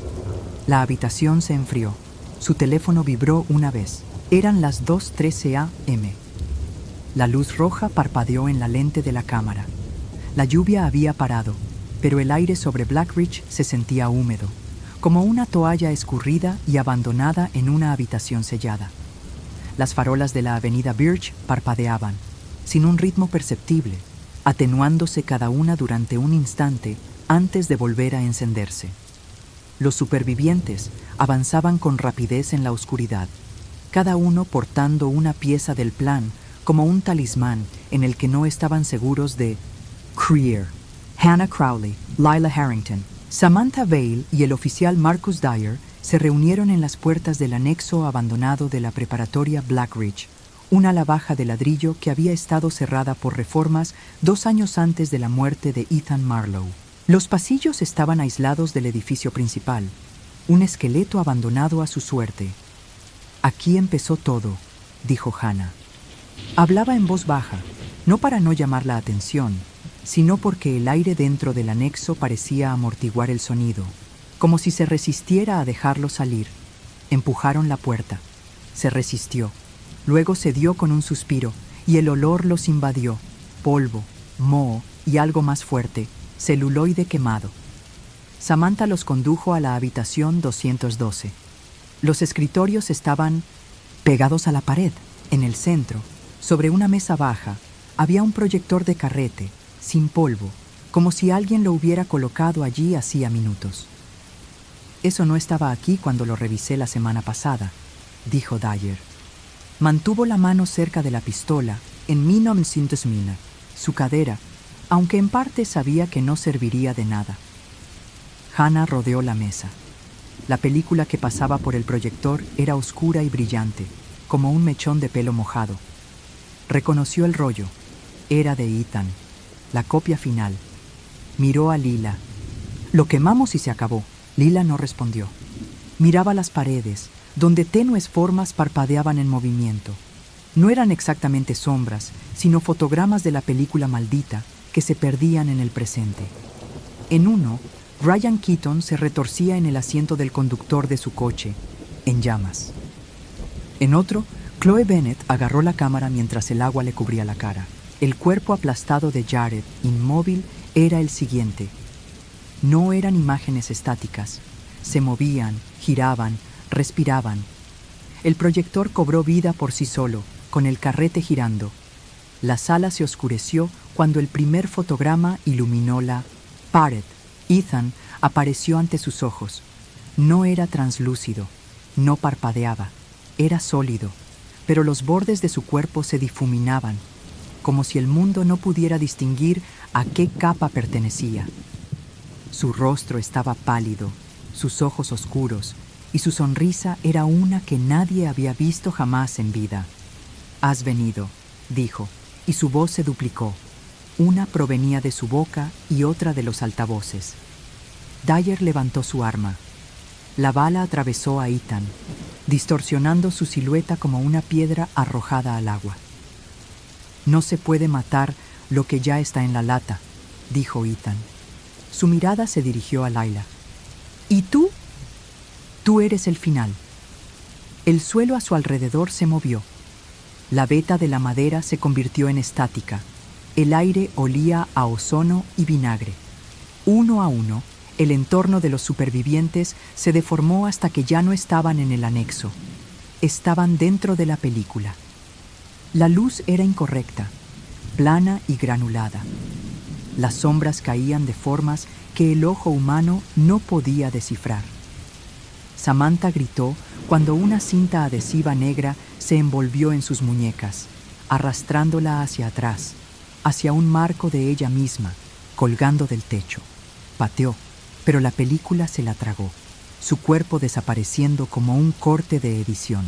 La habitación se enfrió. Su teléfono vibró una vez. Eran las 2:13 a.m. La luz roja parpadeó en la lente de la cámara. La lluvia había parado, pero el aire sobre Blackridge se sentía húmedo, como una toalla escurrida y abandonada en una habitación sellada. Las farolas de la avenida Birch parpadeaban, sin un ritmo perceptible, atenuándose cada una durante un instante antes de volver a encenderse. Los supervivientes avanzaban con rapidez en la oscuridad, cada uno portando una pieza del plan como un talismán en el que no estaban seguros de Creer, Hannah Crowley, Lila Harrington, Samantha Vail y el oficial Marcus Dyer se reunieron en las puertas del anexo abandonado de la preparatoria Blackridge, una ala baja de ladrillo que había estado cerrada por reformas 2 años antes de la muerte de Ethan Marlowe. Los pasillos estaban aislados del edificio principal, un esqueleto abandonado a su suerte. «Aquí empezó todo», dijo Hannah. Hablaba en voz baja, no para no llamar la atención, sino porque el aire dentro del anexo parecía amortiguar el sonido, como si se resistiera a dejarlo salir. Empujaron la puerta. Se resistió. Luego cedió con un suspiro, y el olor los invadió: polvo, moho y algo más fuerte, celuloide quemado. Samantha los condujo a la habitación 212. Los escritorios estaban pegados a la pared. En el centro, sobre una mesa baja, había un proyector de carrete, sin polvo, como si alguien lo hubiera colocado allí hacía minutos. «Eso no estaba aquí cuando lo revisé la semana pasada», dijo Dyer. Mantuvo la mano cerca de la pistola en 1900, su cadera, aunque en parte sabía que no serviría de nada. Hannah rodeó la mesa. La película que pasaba por el proyector era oscura y brillante, como un mechón de pelo mojado. Reconoció el rollo. Era de Ethan, la copia final. Miró a Lila. «Lo quemamos y se acabó». Lila no respondió. Miraba las paredes, donde tenues formas parpadeaban en movimiento. No eran exactamente sombras, sino fotogramas de la película maldita que se perdían en el presente. En uno, Ryan Keaton se retorcía en el asiento del conductor de su coche, en llamas. En otro, Chloe Bennett agarró la cámara mientras el agua le cubría la cara. El cuerpo aplastado de Jared, inmóvil, era el siguiente. No eran imágenes estáticas. Se movían, giraban, respiraban. El proyector cobró vida por sí solo, con el carrete girando. La sala se oscureció cuando el primer fotograma iluminó la pared. Ethan apareció ante sus ojos. No era translúcido, no parpadeaba, era sólido, pero los bordes de su cuerpo se difuminaban, como si el mundo no pudiera distinguir a qué capa pertenecía. Su rostro estaba pálido, sus ojos oscuros, y su sonrisa era una que nadie había visto jamás en vida. «Has venido», dijo, y su voz se duplicó. Una provenía de su boca y otra de los altavoces. Dyer levantó su arma. La bala atravesó a Ethan, distorsionando su silueta como una piedra arrojada al agua. «No se puede matar lo que ya está en la lata», dijo Ethan. Su mirada se dirigió a Lila. «¿Y tú?» «Tú eres el final». El suelo a su alrededor se movió. La veta de la madera se convirtió en estática. El aire olía a ozono y vinagre. Uno a uno, el entorno de los supervivientes se deformó hasta que ya no estaban en el anexo. Estaban dentro de la película. La luz era incorrecta, plana y granulada. Las sombras caían de formas que el ojo humano no podía descifrar. Samantha gritó cuando una cinta adhesiva negra se envolvió en sus muñecas, arrastrándola hacia atrás, hacia un marco de ella misma, colgando del techo. Pateó, pero la película se la tragó, su cuerpo desapareciendo como un corte de edición.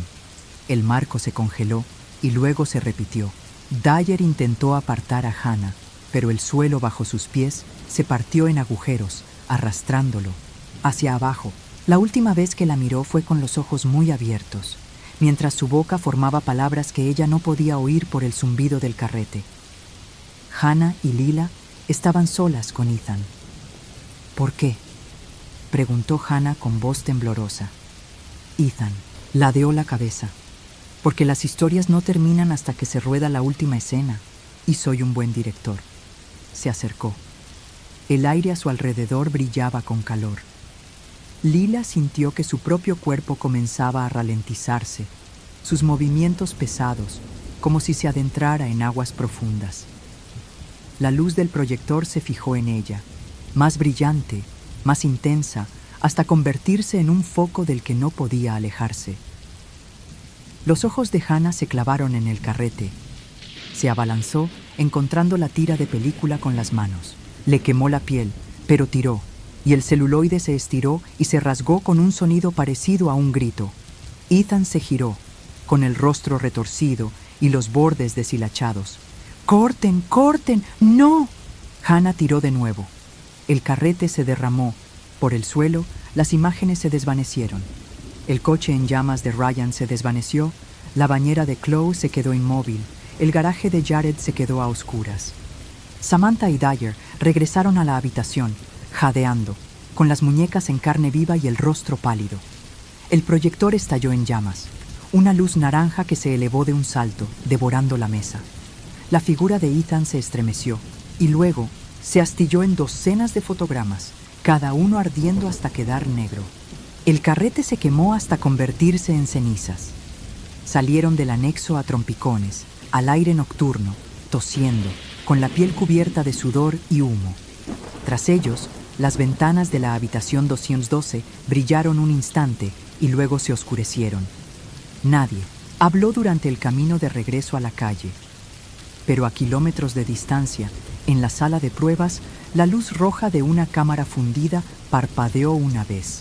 El marco se congeló y luego se repitió. Dyer intentó apartar a Hannah, pero el suelo bajo sus pies se partió en agujeros, arrastrándolo hacia abajo. La última vez que la miró fue con los ojos muy abiertos, mientras su boca formaba palabras que ella no podía oír por el zumbido del carrete. Hannah y Lila estaban solas con Ethan. «¿Por qué?», preguntó Hannah con voz temblorosa. Ethan ladeó la cabeza. «Porque las historias no terminan hasta que se rueda la última escena, y soy un buen director». Se acercó. El aire a su alrededor brillaba con calor. Lila sintió que su propio cuerpo comenzaba a ralentizarse, sus movimientos pesados, como si se adentrara en aguas profundas. La luz del proyector se fijó en ella, más brillante, más intensa, hasta convertirse en un foco del que no podía alejarse. Los ojos de Hannah se clavaron en el carrete. Se abalanzó, encontrando la tira de película con las manos. Le quemó la piel, pero tiró, y el celuloide se estiró y se rasgó con un sonido parecido a un grito. Ethan se giró, con el rostro retorcido y los bordes deshilachados. ¡Corten, corten! ¡No! Hannah tiró de nuevo. El carrete se derramó. Por el suelo, las imágenes se desvanecieron. El coche en llamas de Ryan se desvaneció, la bañera de Chloe se quedó inmóvil, el garaje de Jared se quedó a oscuras. Samantha y Dyer regresaron a la habitación, jadeando, con las muñecas en carne viva y el rostro pálido. El proyector estalló en llamas, una luz naranja que se elevó de un salto, devorando la mesa. La figura de Ethan se estremeció y luego se astilló en docenas de fotogramas, cada uno ardiendo hasta quedar negro. El carrete se quemó hasta convertirse en cenizas. Salieron del anexo a trompicones, al aire nocturno, tosiendo, con la piel cubierta de sudor y humo. Tras ellos, las ventanas de la habitación 212 brillaron un instante y luego se oscurecieron. Nadie habló durante el camino de regreso a la calle. Pero a kilómetros de distancia, en la sala de pruebas, la luz roja de una cámara fundida parpadeó una vez.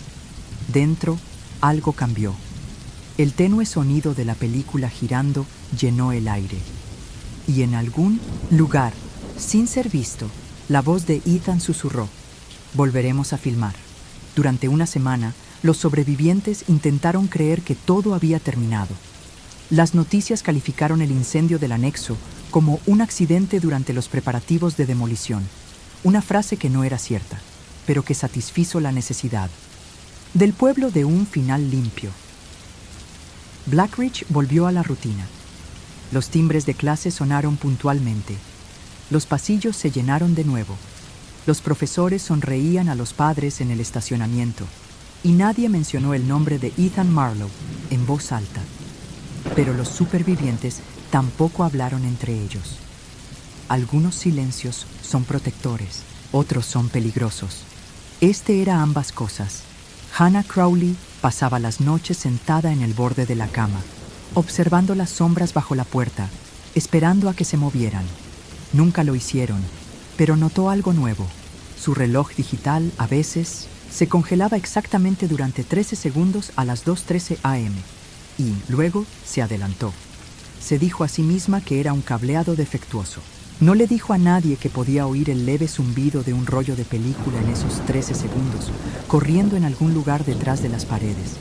Dentro, algo cambió. El tenue sonido de la película girando llenó el aire. Y en algún lugar, sin ser visto, la voz de Ethan susurró: «Volveremos a filmar». Durante una semana, los sobrevivientes intentaron creer que todo había terminado. Las noticias calificaron el incendio del anexo como un accidente durante los preparativos de demolición, una frase que no era cierta, pero que satisfizo la necesidad. Del pueblo de un final limpio. Blackridge volvió a la rutina. Los timbres de clase sonaron puntualmente. Los pasillos se llenaron de nuevo. Los profesores sonreían a los padres en el estacionamiento, y nadie mencionó el nombre de Ethan Marlowe en voz alta. Pero los supervivientes tampoco hablaron entre ellos. Algunos silencios son protectores, otros son peligrosos. Este era ambas cosas. Hannah Crowley pasaba las noches sentada en el borde de la cama, observando las sombras bajo la puerta, esperando a que se movieran. Nunca lo hicieron, pero notó algo nuevo. Su reloj digital, a veces, se congelaba exactamente durante 13 segundos a las 2:13 a.m. y luego se adelantó. Se dijo a sí misma que era un cableado defectuoso. No le dijo a nadie que podía oír el leve zumbido de un rollo de película en esos 13 segundos, corriendo en algún lugar detrás de las paredes.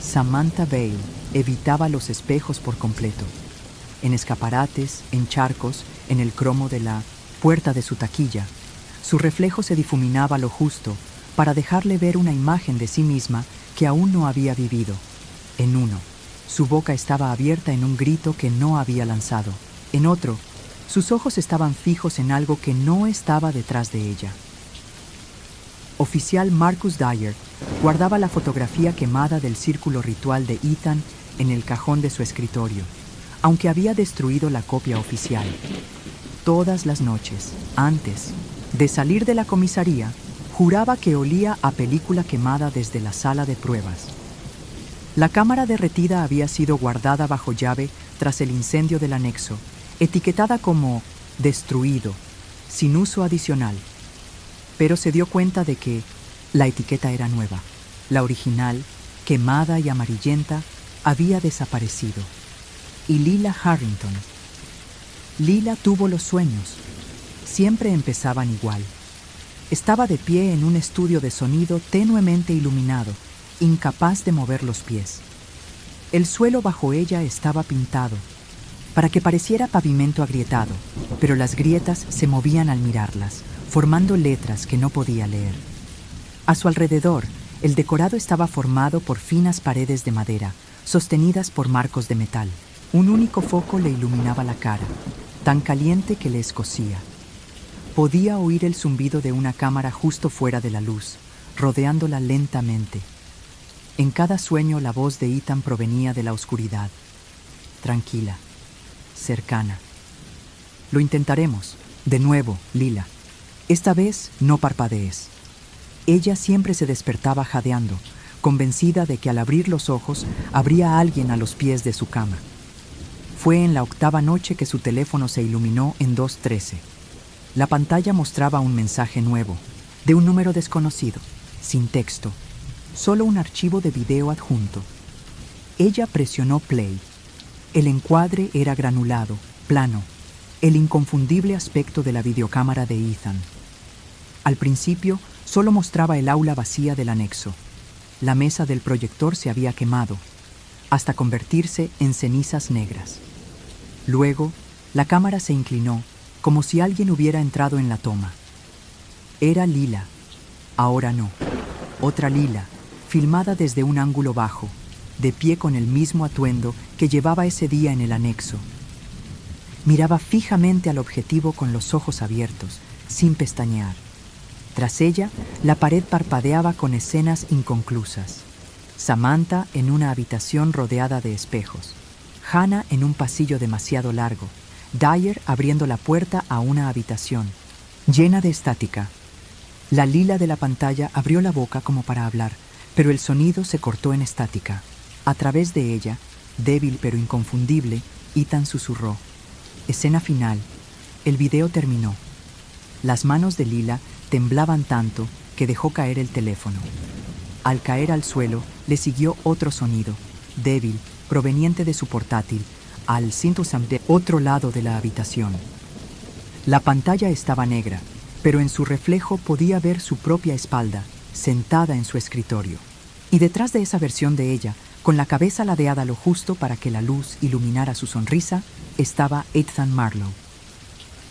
Samantha Vale evitaba los espejos por completo. En escaparates, en charcos, en el cromo de la puerta de su taquilla, su reflejo se difuminaba lo justo para dejarle ver una imagen de sí misma que aún no había vivido. En uno, su boca estaba abierta en un grito que no había lanzado. En otro, sus ojos estaban fijos en algo que no estaba detrás de ella. Oficial Marcus Dyer guardaba la fotografía quemada del círculo ritual de Ethan en el cajón de su escritorio, aunque había destruido la copia oficial. Todas las noches, antes de salir de la comisaría, juraba que olía a película quemada desde la sala de pruebas. La cámara derretida había sido guardada bajo llave tras el incendio del anexo, etiquetada como destruido, sin uso adicional. Pero se dio cuenta de que la etiqueta era nueva. La original, quemada y amarillenta, había desaparecido. Y Lila Harrington. Lila tuvo los sueños. Siempre empezaban igual. Estaba de pie en un estudio de sonido tenuemente iluminado, incapaz de mover los pies. El suelo bajo ella estaba pintado, para que pareciera pavimento agrietado, pero las grietas se movían al mirarlas, formando letras que no podía leer. A su alrededor, el decorado estaba formado por finas paredes de madera, sostenidas por marcos de metal. Un único foco le iluminaba la cara, tan caliente que le escocía. Podía oír el zumbido de una cámara justo fuera de la luz, rodeándola lentamente. En cada sueño la voz de Ethan provenía de la oscuridad, tranquila, cercana. Lo intentaremos, de nuevo, Lila. Esta vez no parpadees. Ella siempre se despertaba jadeando, convencida de que al abrir los ojos habría alguien a los pies de su cama. Fue en la 8ª noche que su teléfono se iluminó en 2:13. La pantalla mostraba un mensaje nuevo. de un número desconocido, sin texto, solo un archivo de video adjunto. Ella presionó play. El encuadre era granulado, plano, el inconfundible aspecto de la videocámara de Ethan. Al principio, solo mostraba el aula vacía del anexo. La mesa del proyector se había quemado, hasta convertirse en cenizas negras. Luego, la cámara se inclinó, como si alguien hubiera entrado en la toma. Era Lila. Ahora no. Otra Lila, filmada desde un ángulo bajo, de pie con el mismo atuendo que llevaba ese día en el anexo. Miraba fijamente al objetivo con los ojos abiertos, sin pestañear. Tras ella, la pared parpadeaba con escenas inconclusas. Samantha en una habitación rodeada de espejos. Hannah en un pasillo demasiado largo. Dyer abriendo la puerta a una habitación, llena de estática. La Lila de la pantalla abrió la boca como para hablar, pero el sonido se cortó en estática. A través de ella, débil pero inconfundible, Ethan susurró. Escena final. El video terminó. Las manos de Lila temblaban tanto que dejó caer el teléfono. Al caer al suelo, le siguió otro sonido, débil, proveniente de su portátil, al cintusam de otro lado de la habitación. La pantalla estaba negra, pero en su reflejo podía ver su propia espalda, sentada en su escritorio. Y detrás de esa versión de ella, con la cabeza ladeada lo justo para que la luz iluminara su sonrisa, estaba Ethan Marlowe.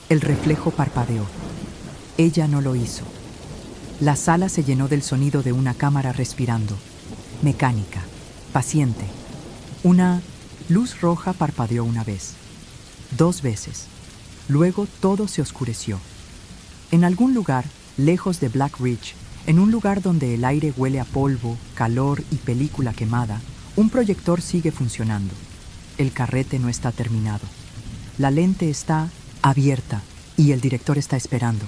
El reflejo parpadeó. Ella no lo hizo. La sala se llenó del sonido de una cámara respirando, mecánica, paciente. Una luz roja parpadeó una vez, 2 veces. Luego todo se oscureció. En algún lugar, lejos de Black Ridge, en un lugar donde el aire huele a polvo, calor y película quemada, un proyector sigue funcionando. El carrete no está terminado. La lente está abierta y el director está esperando.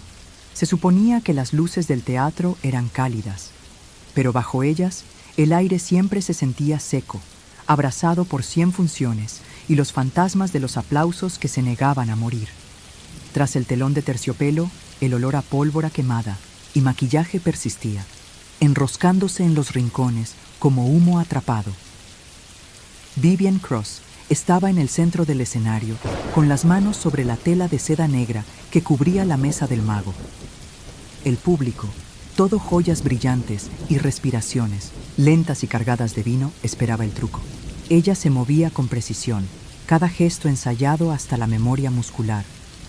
Se suponía que las luces del teatro eran cálidas, pero bajo ellas el aire siempre se sentía seco, abrasado por 100 funciones y los fantasmas de los aplausos que se negaban a morir. Tras el telón de terciopelo, el olor a pólvora quemada y maquillaje persistía, enroscándose en los rincones como humo atrapado. Vivian Cross estaba en el centro del escenario, con las manos sobre la tela de seda negra que cubría la mesa del mago. El público, todo joyas brillantes y respiraciones, lentas y cargadas de vino, esperaba el truco. Ella se movía con precisión, cada gesto ensayado hasta la memoria muscular,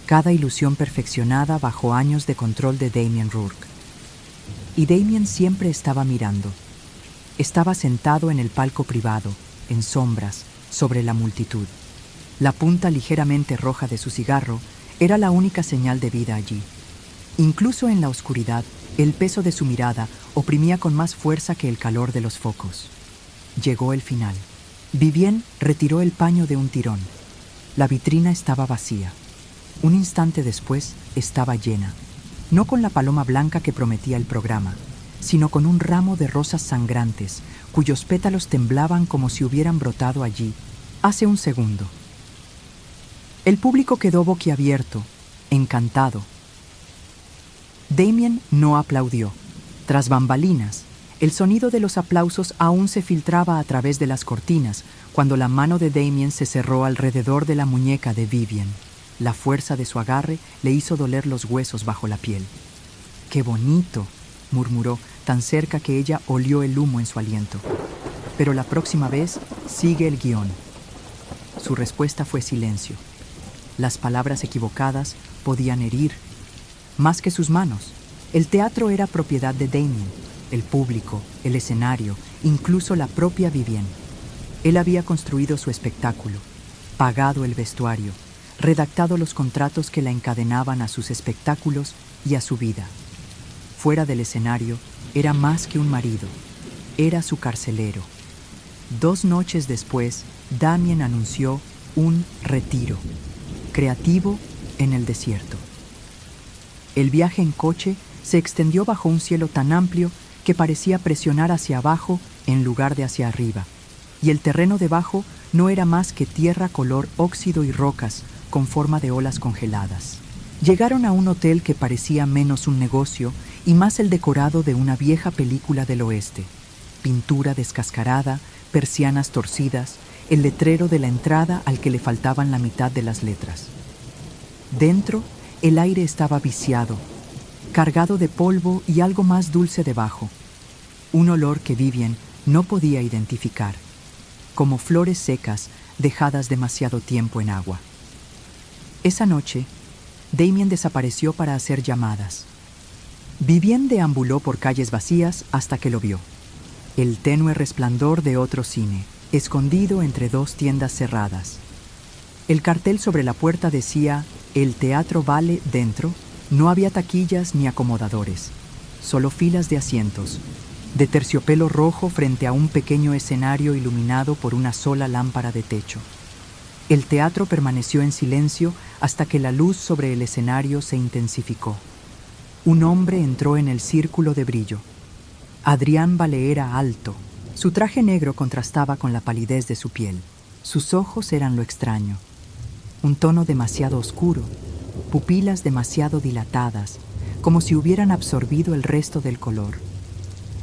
cada ilusión perfeccionada bajo años de control de Damien Rourke. Y Damien siempre estaba mirando. Estaba sentado en el palco privado, en sombras, sobre la multitud. La punta ligeramente roja de su cigarro era la única señal de vida allí. Incluso en la oscuridad, el peso de su mirada oprimía con más fuerza que el calor de los focos. Llegó el final. Vivian retiró el paño de un tirón. La vitrina estaba vacía. Un instante después, estaba llena. No con la paloma blanca que prometía el programa, sino con un ramo de rosas sangrantes, cuyos pétalos temblaban como si hubieran brotado allí, hace un segundo. El público quedó boquiabierto, encantado. Damien no aplaudió. Tras bambalinas, el sonido de los aplausos aún se filtraba a través de las cortinas cuando la mano de Damien se cerró alrededor de la muñeca de Vivian. La fuerza de su agarre le hizo doler los huesos bajo la piel. ¡Qué bonito!, murmuró, tan cerca que ella olió el humo en su aliento. Pero la próxima vez sigue el guión. Su respuesta fue silencio. Las palabras equivocadas podían herir. Más que sus manos, el teatro era propiedad de Damien, el público, el escenario, incluso la propia Vivian. Él había construido su espectáculo, pagado el vestuario, redactado los contratos que la encadenaban a sus espectáculos y a su vida. Fuera del escenario, era más que un marido, era su carcelero. 2 noches después, Damien anunció un retiro, creativo en el desierto. El viaje en coche se extendió bajo un cielo tan amplio que parecía presionar hacia abajo en lugar de hacia arriba, y el terreno debajo no era más que tierra color óxido y rocas con forma de olas congeladas. Llegaron a un hotel que parecía menos un negocio y más el decorado de una vieja película del oeste. Pintura descascarada, persianas torcidas, el letrero de la entrada al que le faltaban la mitad de las letras. Dentro, el aire estaba viciado, cargado de polvo y algo más dulce debajo. Un olor que Vivian no podía identificar, como flores secas dejadas demasiado tiempo en agua. Esa noche, Damien desapareció para hacer llamadas. Vivian deambuló por calles vacías hasta que lo vio. El tenue resplandor de otro cine, escondido entre dos tiendas cerradas. El cartel sobre la puerta decía: «El teatro vale dentro». No había taquillas ni acomodadores, solo filas de asientos, de terciopelo rojo frente a un pequeño escenario iluminado por una sola lámpara de techo. El teatro permaneció en silencio hasta que la luz sobre el escenario se intensificó. Un hombre entró en el círculo de brillo. Adrián Vale era alto. Su traje negro contrastaba con la palidez de su piel. Sus ojos eran lo extraño. Un tono demasiado oscuro, pupilas demasiado dilatadas, como si hubieran absorbido el resto del color.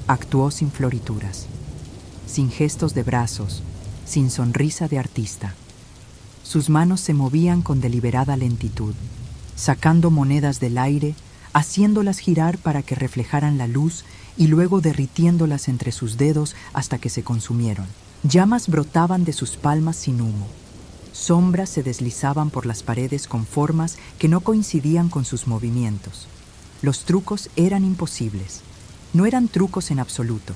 Actuó sin florituras, sin gestos de brazos, sin sonrisa de artista. Sus manos se movían con deliberada lentitud, sacando monedas del aire, haciéndolas girar para que reflejaran la luz y luego derritiéndolas entre sus dedos hasta que se consumieron. Llamas brotaban de sus palmas sin humo. Sombras se deslizaban por las paredes con formas que no coincidían con sus movimientos. Los trucos eran imposibles. No eran trucos en absoluto.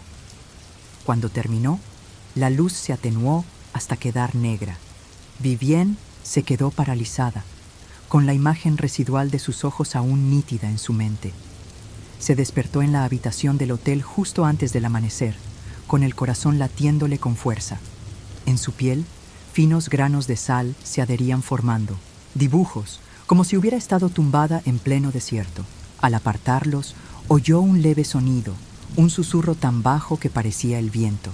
Cuando terminó, la luz se atenuó hasta quedar negra. Vivian se quedó paralizada, con la imagen residual de sus ojos aún nítida en su mente. Se despertó en la habitación del hotel justo antes del amanecer, con el corazón latiéndole con fuerza. En su piel, finos granos de sal se adherían formando, dibujos, como si hubiera estado tumbada en pleno desierto. Al apartarlos, oyó un leve sonido, un susurro tan bajo que parecía el viento,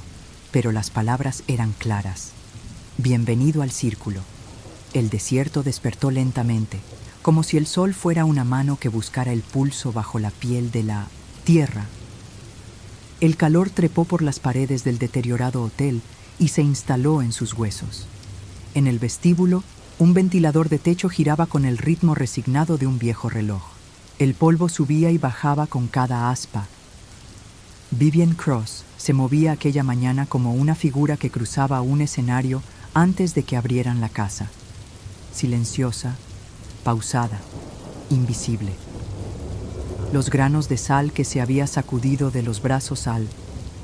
pero las palabras eran claras. Bienvenido al círculo. El desierto despertó lentamente, como si el sol fuera una mano que buscara el pulso bajo la piel de la tierra. El calor trepó por las paredes del deteriorado hotel y se instaló en sus huesos. En el vestíbulo, un ventilador de techo giraba con el ritmo resignado de un viejo reloj. El polvo subía y bajaba con cada aspa. Vivian Cross se movía aquella mañana como una figura que cruzaba un escenario antes de que abrieran la casa. Silenciosa, pausada, invisible. Los granos de sal que se había sacudido de los brazos al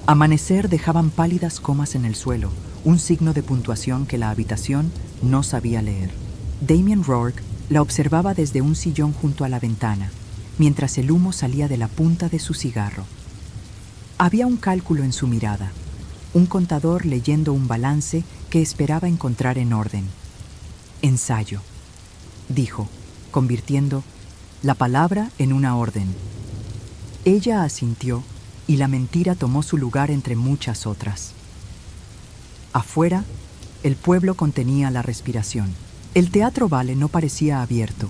amanecer dejaban pálidas comas en el suelo, un signo de puntuación que la habitación no sabía leer. Damien Rourke la observaba desde un sillón junto a la ventana, mientras el humo salía de la punta de su cigarro. Había un cálculo en su mirada, un contador leyendo un balance que esperaba encontrar en orden. Ensayo, dijo, convirtiendo la palabra en una orden. Ella asintió y la mentira tomó su lugar entre muchas otras. Afuera, el pueblo contenía la respiración. El teatro Vale no parecía abierto,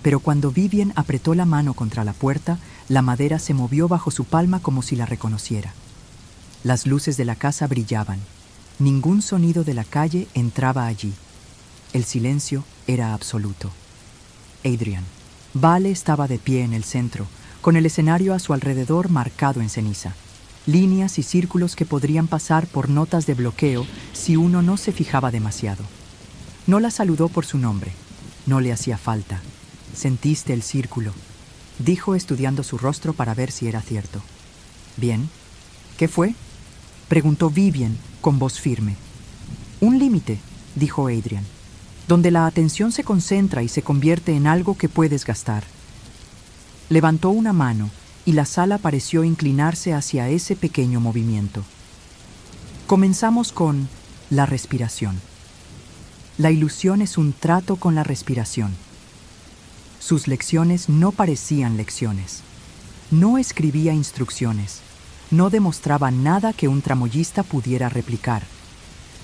pero cuando Vivian apretó la mano contra la puerta, la madera se movió bajo su palma como si la reconociera. Las luces de la casa brillaban. Ningún sonido de la calle entraba allí. El silencio era absoluto. Adrian. Vale estaba de pie en el centro, con el escenario a su alrededor marcado en ceniza. Líneas y círculos que podrían pasar por notas de bloqueo si uno no se fijaba demasiado. No la saludó por su nombre. No le hacía falta. «Sentiste el círculo», dijo estudiando su rostro para ver si era cierto. «Bien. ¿Qué fue?», preguntó Vivian con voz firme. «Un límite», dijo Adrian, «donde la atención se concentra y se convierte en algo que puedes gastar». Levantó una mano y la sala pareció inclinarse hacia ese pequeño movimiento. Comenzamos con la respiración. La ilusión es un trato con la respiración. Sus lecciones no parecían lecciones. No escribía instrucciones. No demostraba nada que un tramoyista pudiera replicar.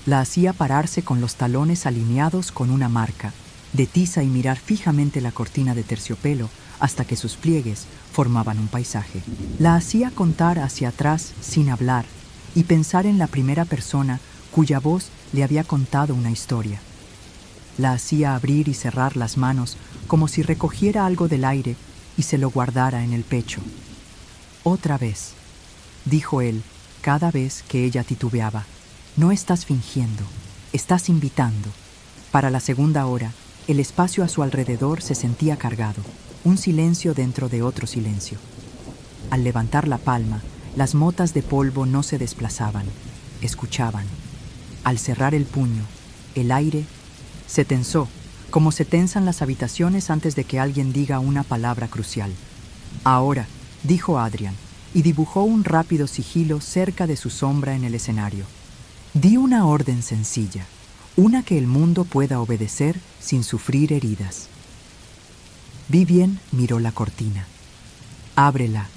La hacía pararse con los talones alineados con una marca, de tiza y mirar fijamente la cortina de terciopelo hasta que sus pliegues formaban un paisaje. La hacía contar hacia atrás sin hablar y pensar en la primera persona cuya voz le había contado una historia. La hacía abrir y cerrar las manos como si recogiera algo del aire y se lo guardara en el pecho. «Otra vez», dijo él cada vez que ella titubeaba. «No estás fingiendo, estás invitando». Para la segunda hora, el espacio a su alrededor se sentía cargado, un silencio dentro de otro silencio. Al levantar la palma, las motas de polvo no se desplazaban, escuchaban. Al cerrar el puño, el aire se tensó, como se tensan las habitaciones antes de que alguien diga una palabra crucial. «Ahora», dijo Adrian, y dibujó un rápido sigilo cerca de su sombra en el escenario. «Di una orden sencilla, una que el mundo pueda obedecer sin sufrir heridas». Vivien miró la cortina. «Ábrela»,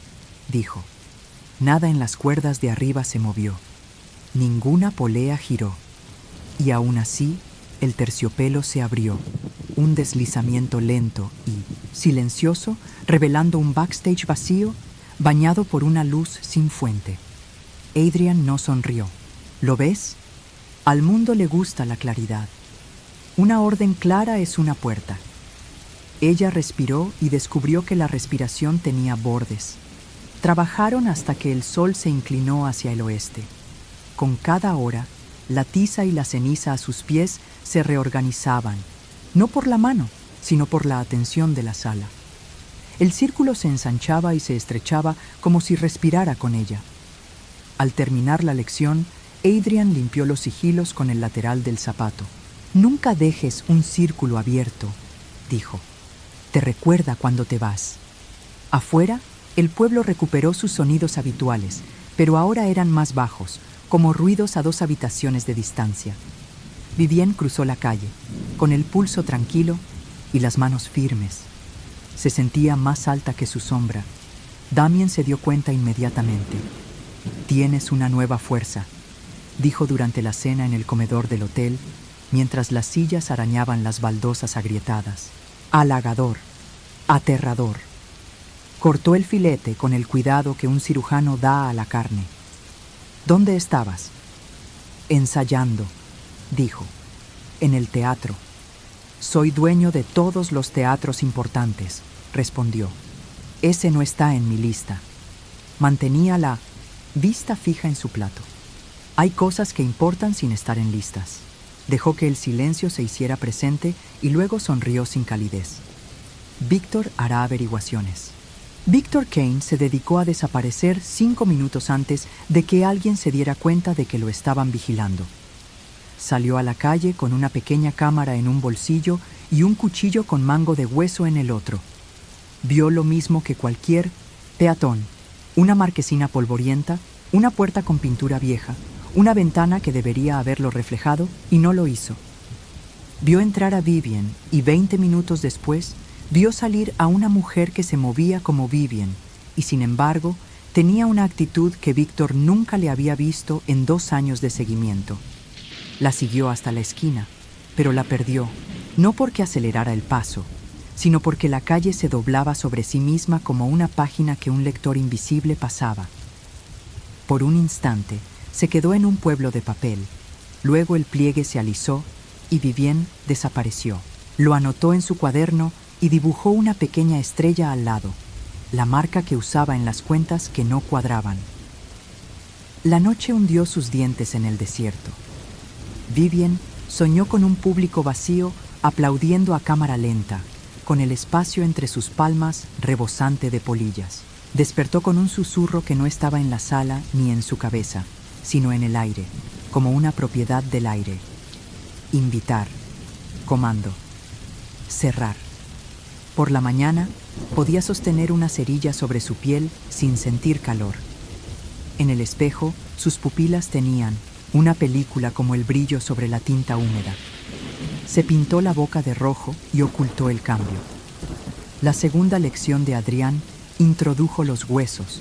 dijo. Nada en las cuerdas de arriba se movió. Ninguna polea giró. Y aún así, el terciopelo se abrió, un deslizamiento lento y silencioso, revelando un backstage vacío, bañado por una luz sin fuente. Adrian no sonrió. «¿Lo ves? Al mundo le gusta la claridad. Una orden clara es una puerta». Ella respiró y descubrió que la respiración tenía bordes. Trabajaron hasta que el sol se inclinó hacia el oeste. Con cada hora, la tiza y la ceniza a sus pies se reorganizaban, no por la mano, sino por la atención de la sala. El círculo se ensanchaba y se estrechaba como si respirara con ella. Al terminar la lección, Adrian limpió los sigilos con el lateral del zapato. «Nunca dejes un círculo abierto», dijo. «Te recuerda cuando te vas». Afuera, el pueblo recuperó sus sonidos habituales, pero ahora eran más bajos, como ruidos a 2 habitaciones de distancia. Vivien cruzó la calle, con el pulso tranquilo y las manos firmes. Se sentía más alta que su sombra. Damien se dio cuenta inmediatamente. «Tienes una nueva fuerza», dijo durante la cena en el comedor del hotel, mientras las sillas arañaban las baldosas agrietadas. «Halagador, aterrador». Cortó el filete con el cuidado que un cirujano da a la carne. «¿Dónde estabas?» «Ensayando», dijo. «En el teatro». «Soy dueño de todos los teatros importantes», respondió. «Ese no está en mi lista». Mantenía la vista fija en su plato. «Hay cosas que importan sin estar en listas». Dejó que el silencio se hiciera presente y luego sonrió sin calidez. «Víctor hará averiguaciones». Víctor Kane se dedicó a desaparecer 5 minutos antes de que alguien se diera cuenta de que lo estaban vigilando. Salió a la calle con una pequeña cámara en un bolsillo y un cuchillo con mango de hueso en el otro. Vio lo mismo que cualquier peatón: una marquesina polvorienta, una puerta con pintura vieja, una ventana que debería haberlo reflejado y no lo hizo. Vio entrar a Vivien y 20 minutos después vio salir a una mujer que se movía como Vivien y, sin embargo, tenía una actitud que Víctor nunca le había visto en 2 años de seguimiento. La siguió hasta la esquina, pero la perdió, no porque acelerara el paso, sino porque la calle se doblaba sobre sí misma como una página que un lector invisible pasaba. Por un instante, se quedó en un pueblo de papel. Luego el pliegue se alisó y Vivien desapareció. Lo anotó en su cuaderno y dibujó una pequeña estrella al lado, la marca que usaba en las cuentas que no cuadraban. La noche hundió sus dientes en el desierto. Vivien soñó con un público vacío aplaudiendo a cámara lenta, con el espacio entre sus palmas rebosante de polillas. Despertó con un susurro que no estaba en la sala ni en su cabeza, sino en el aire, como una propiedad del aire. Invitar, comando, cerrar. Por la mañana, podía sostener una cerilla sobre su piel sin sentir calor. En el espejo, sus pupilas tenían una película como el brillo sobre la tinta húmeda. Se pintó la boca de rojo y ocultó el cambio. La segunda lección de Adrián introdujo los huesos.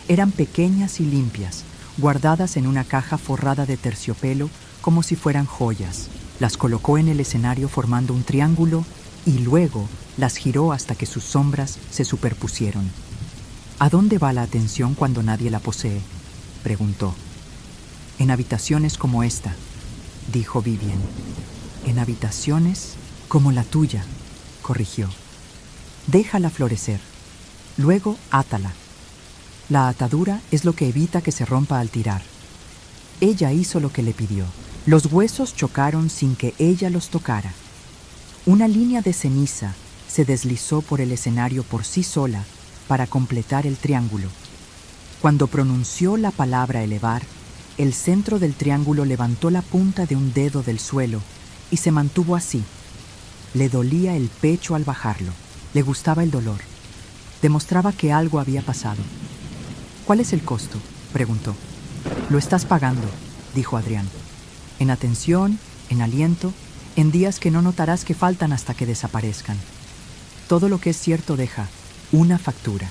Eran pequeñas y limpias, guardadas en una caja forrada de terciopelo como si fueran joyas. Las colocó en el escenario formando un triángulo y luego las giró hasta que sus sombras se superpusieron. ¿A dónde va la atención cuando nadie la posee?, preguntó. En habitaciones como esta, dijo Vivian. En habitaciones como la tuya, corrigió. Déjala florecer. Luego átala. La atadura es lo que evita que se rompa al tirar. Ella hizo lo que le pidió. Los huesos chocaron sin que ella los tocara. Una línea de ceniza se deslizó por el escenario por sí sola para completar el triángulo. Cuando pronunció la palabra elevar, el centro del triángulo levantó la punta de un dedo del suelo y se mantuvo así. Le dolía el pecho al bajarlo. Le gustaba el dolor. Demostraba que algo había pasado. ¿Cuál es el costo?, preguntó. Lo estás pagando, dijo Adrián. En atención, en aliento, en días que no notarás que faltan hasta que desaparezcan. Todo lo que es cierto deja una factura.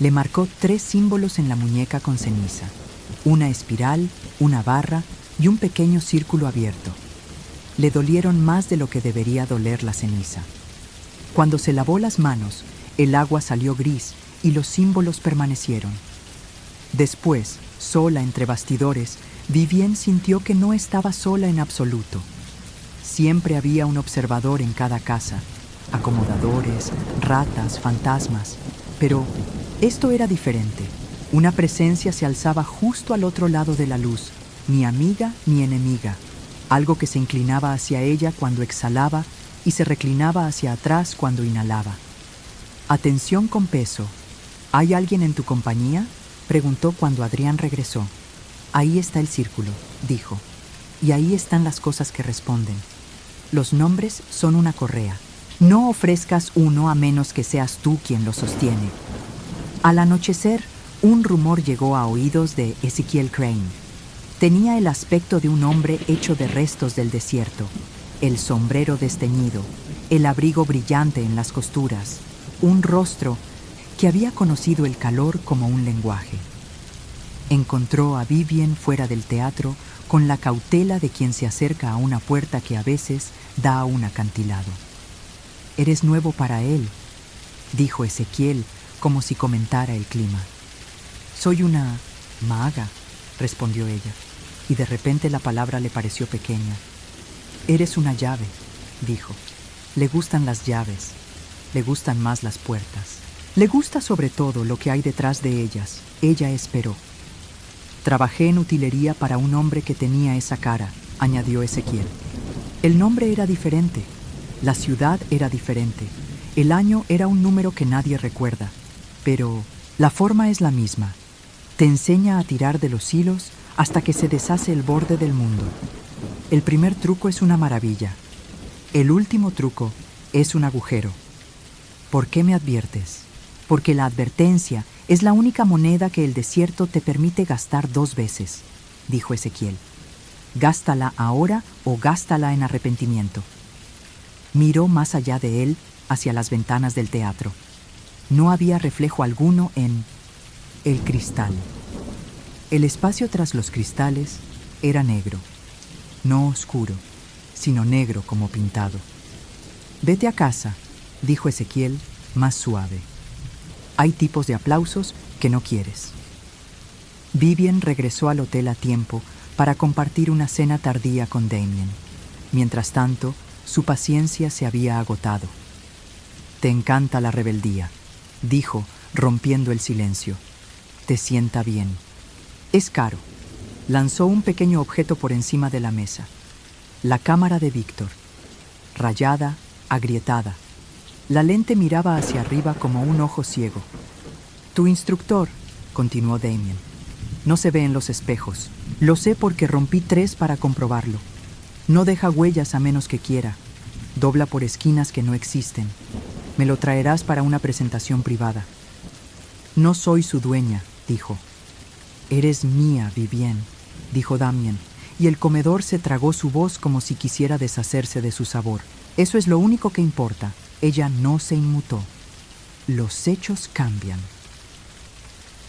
Le marcó 3 símbolos en la muñeca con ceniza: una espiral, una barra y un pequeño círculo abierto. Le dolieron más de lo que debería doler la ceniza. Cuando se lavó las manos, el agua salió gris y los símbolos permanecieron. Después, sola entre bastidores, Vivian sintió que no estaba sola en absoluto. Siempre había un observador en cada casa, acomodadores, ratas, fantasmas. Pero esto era diferente. Una presencia se alzaba justo al otro lado de la luz, ni amiga ni enemiga, algo que se inclinaba hacia ella cuando exhalaba y se reclinaba hacia atrás cuando inhalaba. Atención con peso. ¿Hay alguien en tu compañía?, preguntó cuando Adrián regresó. Ahí está el círculo, dijo, y ahí están las cosas que responden. Los nombres son una correa. No ofrezcas uno a menos que seas tú quien lo sostiene. Al anochecer, un rumor llegó a oídos de Ezekiel Crane. Tenía el aspecto de un hombre hecho de restos del desierto, el sombrero desteñido, el abrigo brillante en las costuras, un rostro que había conocido el calor como un lenguaje. Encontró a Vivian fuera del teatro con la cautela de quien se acerca a una puerta que a veces da a un acantilado. «Eres nuevo para él», dijo Ezequiel como si comentara el clima. «Soy una maga», respondió ella, y de repente la palabra le pareció pequeña. «Eres una llave», dijo. «Le gustan las llaves, le gustan más las puertas. Le gusta sobre todo lo que hay detrás de ellas». Ella esperó. «Trabajé en utilería para un hombre que tenía esa cara», añadió Ezequiel. El nombre era diferente, la ciudad era diferente, el año era un número que nadie recuerda, pero la forma es la misma. Te enseña a tirar de los hilos hasta que se deshace el borde del mundo. El primer truco es una maravilla. El último truco es un agujero. ¿Por qué me adviertes? Porque la advertencia es la única moneda que el desierto te permite gastar 2 veces, dijo Ezequiel. Gástala ahora o gástala en arrepentimiento. Miró más allá de él hacia las ventanas del teatro. No había reflejo alguno en el cristal. El espacio tras los cristales era negro, no oscuro, sino negro como pintado. «Vete a casa», dijo Ezequiel más suave. «Hay tipos de aplausos que no quieres». Vivian regresó al hotel a tiempo para compartir una cena tardía con Damien. Mientras tanto, su paciencia se había agotado. «Te encanta la rebeldía», dijo, rompiendo el silencio. «Te sienta bien». «Es caro». Lanzó un pequeño objeto por encima de la mesa. La cámara de Víctor. Rayada, agrietada. La lente miraba hacia arriba como un ojo ciego. «Tu instructor», continuó Damien, «no se ve en los espejos. Lo sé porque rompí 3 para comprobarlo. No deja huellas a menos que quiera. Dobla por esquinas que no existen. Me lo traerás para una presentación privada». «No soy su dueña», dijo. «Eres mía, Vivian», dijo Damien, y el comedor se tragó su voz como si quisiera deshacerse de su sabor. «Eso es lo único que importa». Ella no se inmutó. Los hechos cambian.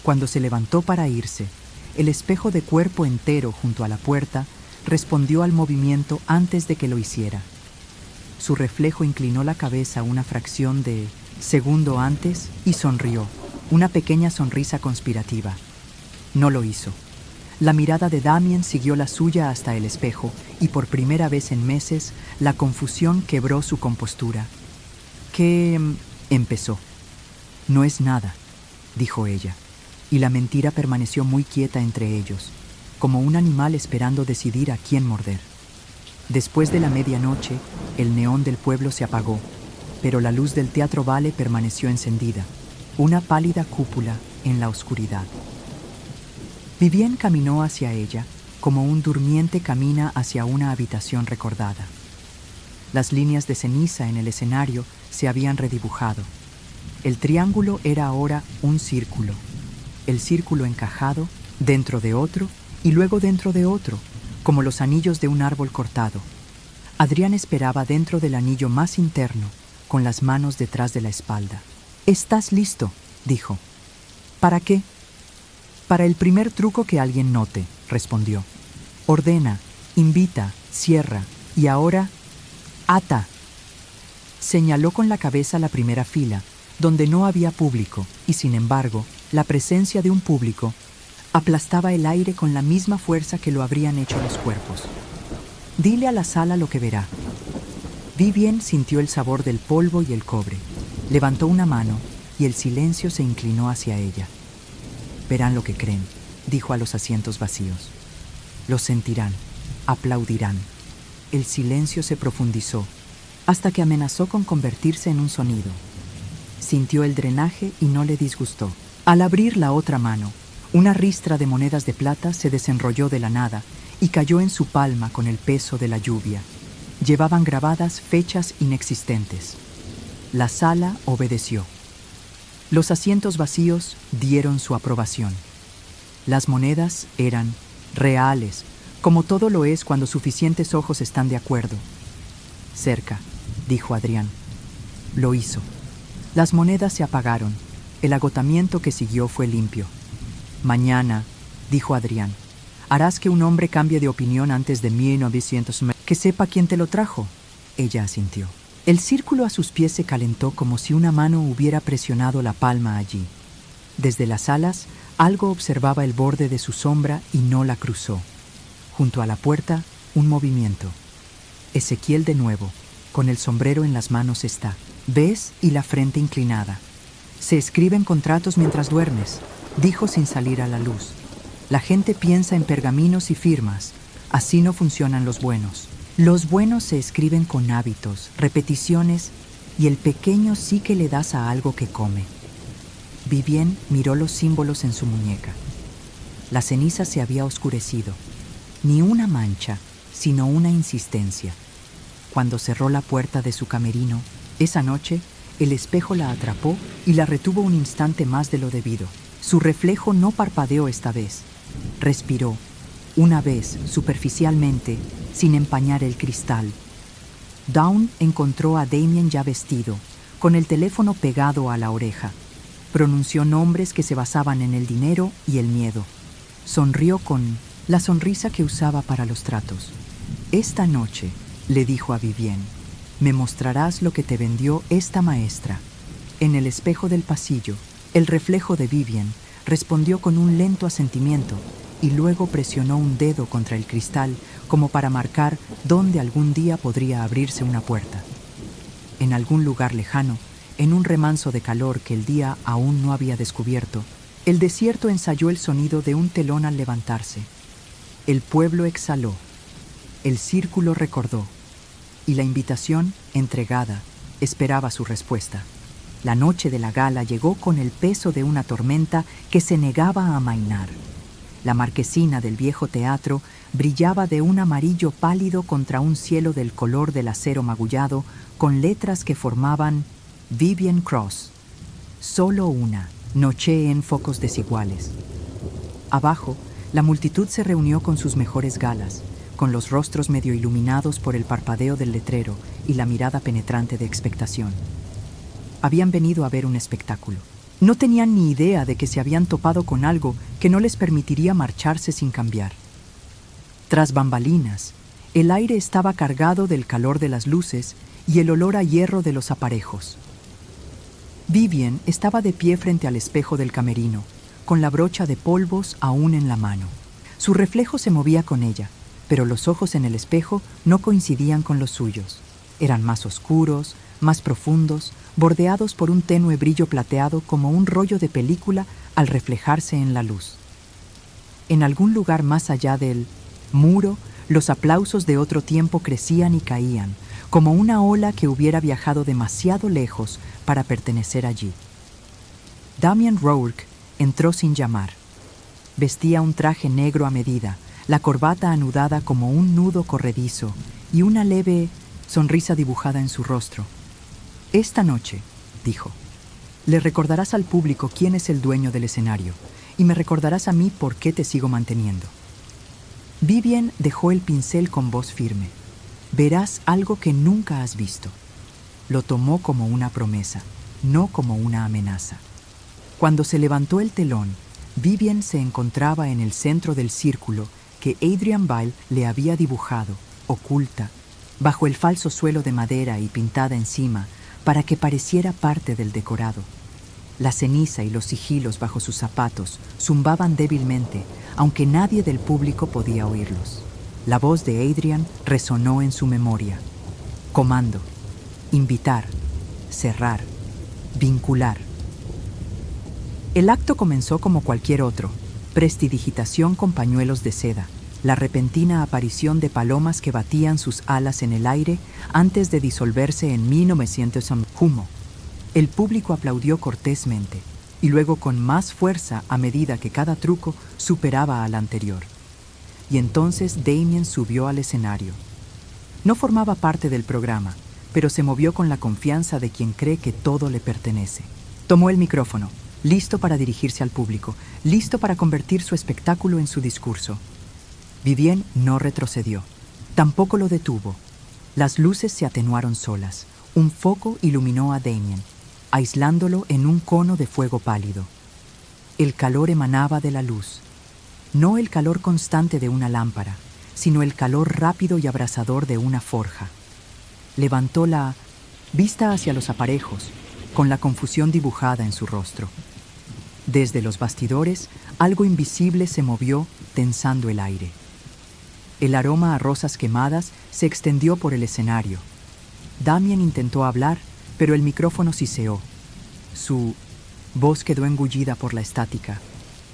Cuando se levantó para irse, el espejo de cuerpo entero junto a la puerta respondió al movimiento antes de que lo hiciera. Su reflejo inclinó la cabeza una fracción de segundo antes y sonrió, una pequeña sonrisa conspirativa. No lo hizo. La mirada de Damien siguió la suya hasta el espejo y por primera vez en meses la confusión quebró su compostura. ¿Qué? Empezó. No es nada, dijo ella, y la mentira permaneció muy quieta entre ellos, como un animal esperando decidir a quién morder. Después de la medianoche, el neón del pueblo se apagó, pero la luz del Teatro Vale permaneció encendida, una pálida cúpula en la oscuridad. Vivien caminó hacia ella, como un durmiente camina hacia una habitación recordada. Las líneas de ceniza en el escenario se habían redibujado. El triángulo era ahora un círculo, el círculo encajado dentro de otro y luego dentro de otro, como los anillos de un árbol cortado. Adrián esperaba dentro del anillo más interno, con las manos detrás de la espalda. «¿Estás listo?», dijo. «¿Para qué?» «Para el primer truco que alguien note», respondió. «Ordena, invita, cierra, y ahora, ata». Señaló con la cabeza la primera fila, donde no había público, y sin embargo, la presencia de un público aplastaba el aire con la misma fuerza que lo habrían hecho los cuerpos. «Dile a la sala lo que verá». Vivien sintió el sabor del polvo y el cobre. Levantó una mano y el silencio se inclinó hacia ella. «Verán lo que creen», dijo a los asientos vacíos. «Lo sentirán, aplaudirán». El silencio se profundizó, hasta que amenazó con convertirse en un sonido. Sintió el drenaje y no le disgustó. Al abrir la otra mano, una ristra de monedas de plata se desenrolló de la nada y cayó en su palma con el peso de la lluvia. Llevaban grabadas fechas inexistentes. La sala obedeció. Los asientos vacíos dieron su aprobación. Las monedas eran reales, como todo lo es cuando suficientes ojos están de acuerdo. «Cerca», dijo Adrián. Lo hizo. Las monedas se apagaron. El agotamiento que siguió fue limpio. «Mañana», dijo Adrián, «harás que un hombre cambie de opinión antes de 1900. Que sepa quién te lo trajo». Ella asintió. El círculo a sus pies se calentó como si una mano hubiera presionado la palma allí. Desde las alas, algo observaba el borde de su sombra y no la cruzó. Junto a la puerta, un movimiento. Ezequiel de nuevo, con el sombrero en las manos está. «¿Ves?» y la frente inclinada. «Se escriben contratos mientras duermes», dijo sin salir a la luz. «La gente piensa en pergaminos y firmas. Así no funcionan los buenos. Los buenos se escriben con hábitos, repeticiones, y el pequeño sí que le das a algo que come». Vivien miró los símbolos en su muñeca. La ceniza se había oscurecido. Ni una mancha, sino una insistencia. Cuando cerró la puerta de su camerino, esa noche, el espejo la atrapó y la retuvo un instante más de lo debido. Su reflejo no parpadeó esta vez. Respiró, una vez, superficialmente, sin empañar el cristal. Dawn encontró a Damien ya vestido, con el teléfono pegado a la oreja. Pronunció nombres que se basaban en el dinero y el miedo. Sonrió con la sonrisa que usaba para los tratos. «Esta noche», le dijo a Vivien, «me mostrarás lo que te vendió esta maestra». En el espejo del pasillo, el reflejo de Vivien respondió con un lento asentimiento y luego presionó un dedo contra el cristal como para marcar dónde algún día podría abrirse una puerta. En algún lugar lejano, en un remanso de calor que el día aún no había descubierto, el desierto ensayó el sonido de un telón al levantarse. El pueblo exhaló, el círculo recordó, y la invitación, entregada, esperaba su respuesta. La noche de la gala llegó con el peso de una tormenta que se negaba a amainar. La marquesina del viejo teatro brillaba de un amarillo pálido contra un cielo del color del acero magullado, con letras que formaban Vivien Cross. Solo una, noche en focos desiguales. Abajo, la multitud se reunió con sus mejores galas, con los rostros medio iluminados por el parpadeo del letrero y la mirada penetrante de expectación. Habían venido a ver un espectáculo. No tenían ni idea de que se habían topado con algo que no les permitiría marcharse sin cambiar. Tras bambalinas, el aire estaba cargado del calor de las luces y el olor a hierro de los aparejos. Vivien estaba de pie frente al espejo del camerino, con la brocha de polvos aún en la mano. Su reflejo se movía con ella, pero los ojos en el espejo no coincidían con los suyos. Eran más oscuros, más profundos, bordeados por un tenue brillo plateado como un rollo de película al reflejarse en la luz. En algún lugar más allá del muro, los aplausos de otro tiempo crecían y caían, como una ola que hubiera viajado demasiado lejos para pertenecer allí. Damian Rourke entró sin llamar. Vestía un traje negro a medida, la corbata anudada como un nudo corredizo y una leve sonrisa dibujada en su rostro. «Esta noche», dijo, «le recordarás al público quién es el dueño del escenario y me recordarás a mí por qué te sigo manteniendo». Vivien dejó el pincel con voz firme. «Verás algo que nunca has visto». Lo tomó como una promesa, no como una amenaza. Cuando se levantó el telón, Vivien se encontraba en el centro del círculo que Adrian Bile le había dibujado, oculta, bajo el falso suelo de madera y pintada encima, para que pareciera parte del decorado. La ceniza y los sigilos bajo sus zapatos zumbaban débilmente, aunque nadie del público podía oírlos. La voz de Adrian resonó en su memoria. Comando, invitar, cerrar, vincular. El acto comenzó como cualquier otro: prestidigitación con pañuelos de seda, la repentina aparición de palomas que batían sus alas en el aire antes de disolverse en 1900 humo. El público aplaudió cortésmente y luego con más fuerza a medida que cada truco superaba al anterior. Y entonces Damien subió al escenario. No formaba parte del programa, pero se movió con la confianza de quien cree que todo le pertenece. Tomó el micrófono, listo para dirigirse al público, listo para convertir su espectáculo en su discurso. Vivien no retrocedió, tampoco lo detuvo. Las luces se atenuaron solas. Un foco iluminó a Damien, aislándolo en un cono de fuego pálido. El calor emanaba de la luz, no el calor constante de una lámpara, sino el calor rápido y abrasador de una forja. Levantó la vista hacia los aparejos, con la confusión dibujada en su rostro. Desde los bastidores, algo invisible se movió, tensando el aire. El aroma a rosas quemadas se extendió por el escenario. Damien intentó hablar, pero el micrófono siseó. Su voz quedó engullida por la estática.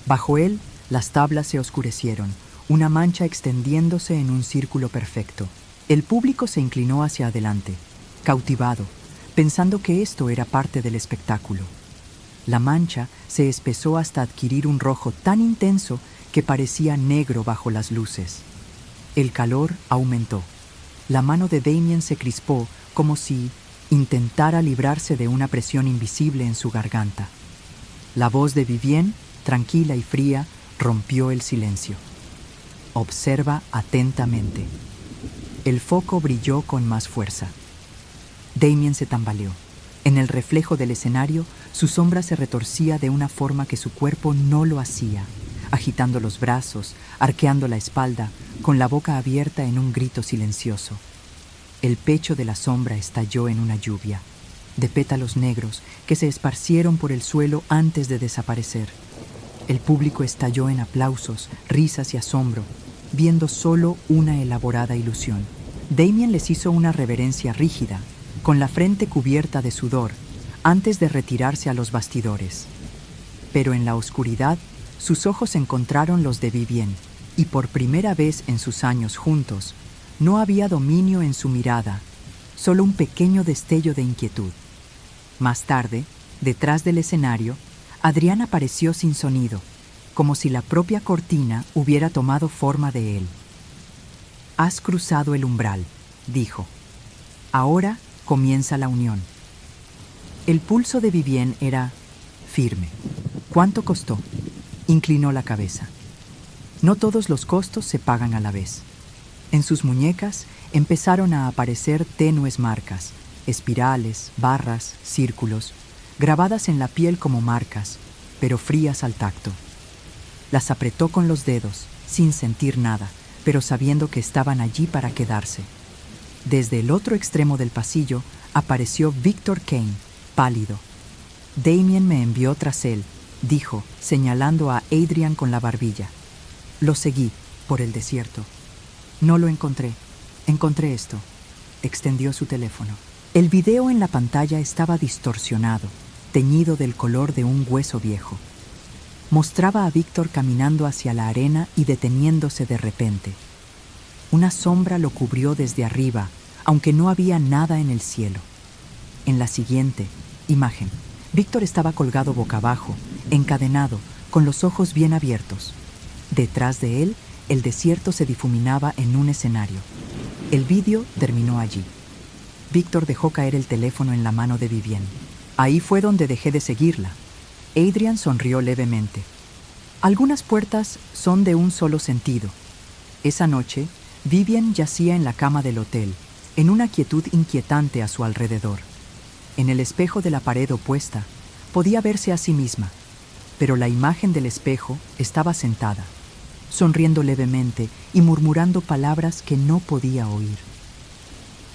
Bajo él, las tablas se oscurecieron, una mancha extendiéndose en un círculo perfecto. El público se inclinó hacia adelante, cautivado, pensando que esto era parte del espectáculo. La mancha se espesó hasta adquirir un rojo tan intenso que parecía negro bajo las luces. El calor aumentó. La mano de Damien se crispó como si intentara librarse de una presión invisible en su garganta. La voz de Vivien, tranquila y fría, rompió el silencio. Observa atentamente. El foco brilló con más fuerza. Damien se tambaleó. En el reflejo del escenario, su sombra se retorcía de una forma que su cuerpo no lo hacía, agitando los brazos, arqueando la espalda, con la boca abierta en un grito silencioso. El pecho de la sombra estalló en una lluvia, de pétalos negros que se esparcieron por el suelo antes de desaparecer. El público estalló en aplausos, risas y asombro, viendo solo una elaborada ilusión. Damien les hizo una reverencia rígida, con la frente cubierta de sudor, antes de retirarse a los bastidores. Pero en la oscuridad, sus ojos encontraron los de Vivien, y por primera vez en sus años juntos, no había dominio en su mirada, solo un pequeño destello de inquietud. Más tarde, detrás del escenario, Adrián apareció sin sonido, como si la propia cortina hubiera tomado forma de él. «Has cruzado el umbral», dijo. «Ahora comienza la unión». El pulso de Vivien era firme. «¿Cuánto costó?». Inclinó la cabeza. No todos los costos se pagan a la vez. En sus muñecas empezaron a aparecer tenues marcas, espirales, barras, círculos, grabadas en la piel como marcas, pero frías al tacto. Las apretó con los dedos, sin sentir nada, pero sabiendo que estaban allí para quedarse. Desde el otro extremo del pasillo apareció Victor Kane, pálido. Damien me envió tras él, dijo, señalando a Adrian con la barbilla. Lo seguí por el desierto. No lo encontré. Encontré esto. Extendió su teléfono. El video en la pantalla estaba distorsionado, teñido del color de un hueso viejo. Mostraba a Víctor caminando hacia la arena y deteniéndose de repente. Una sombra lo cubrió desde arriba, aunque no había nada en el cielo. En la siguiente imagen, Víctor estaba colgado boca abajo, encadenado, con los ojos bien abiertos. Detrás de él, el desierto se difuminaba en un escenario. El vídeo terminó allí. Víctor dejó caer el teléfono en la mano de Vivienne. Ahí fue donde dejé de seguirla. Adrian sonrió levemente. Algunas puertas son de un solo sentido. Esa noche, Vivienne yacía en la cama del hotel, en una quietud inquietante a su alrededor. En el espejo de la pared opuesta, podía verse a sí misma, pero la imagen del espejo estaba sentada, sonriendo levemente y murmurando palabras que no podía oír.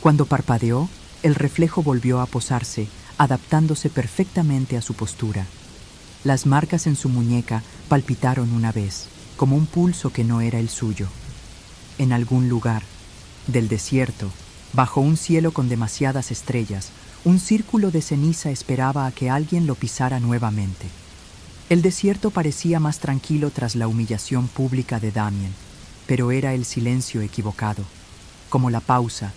Cuando parpadeó, el reflejo volvió a posarse, adaptándose perfectamente a su postura. Las marcas en su muñeca palpitaron una vez, como un pulso que no era el suyo. En algún lugar del desierto, bajo un cielo con demasiadas estrellas, un círculo de ceniza esperaba a que alguien lo pisara nuevamente. El desierto parecía más tranquilo tras la humillación pública de Damien, pero era el silencio equivocado, como la pausa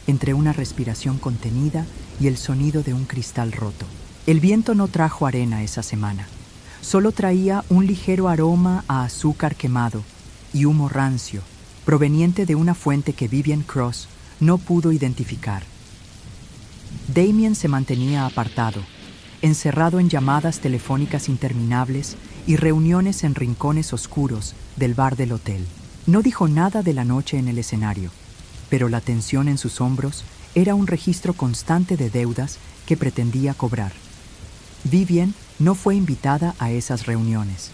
entre una respiración contenida y el sonido de un cristal roto. El viento no trajo arena esa semana, solo traía un ligero aroma a azúcar quemado y humo rancio, proveniente de una fuente que Vivienne Cross no pudo identificar. Damien se mantenía apartado, encerrado en llamadas telefónicas interminables y reuniones en rincones oscuros del bar del hotel. No dijo nada de la noche en el escenario, pero la tensión en sus hombros era un registro constante de deudas que pretendía cobrar. Vivienne no fue invitada a esas reuniones.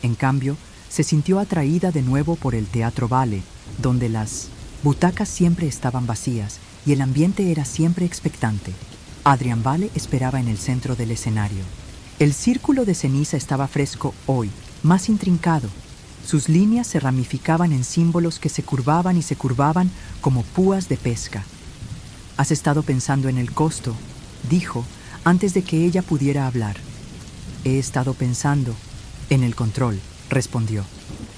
En cambio, se sintió atraída de nuevo por el Teatro Vale, donde las butacas siempre estaban vacías y el ambiente era siempre expectante. Adrian Vale esperaba en el centro del escenario. El círculo de ceniza estaba fresco hoy, más intrincado. Sus líneas se ramificaban en símbolos que se curvaban y se curvaban como púas de pesca. «¿Has estado pensando en el costo?», dijo, antes de que ella pudiera hablar. «He estado pensando en el control», respondió.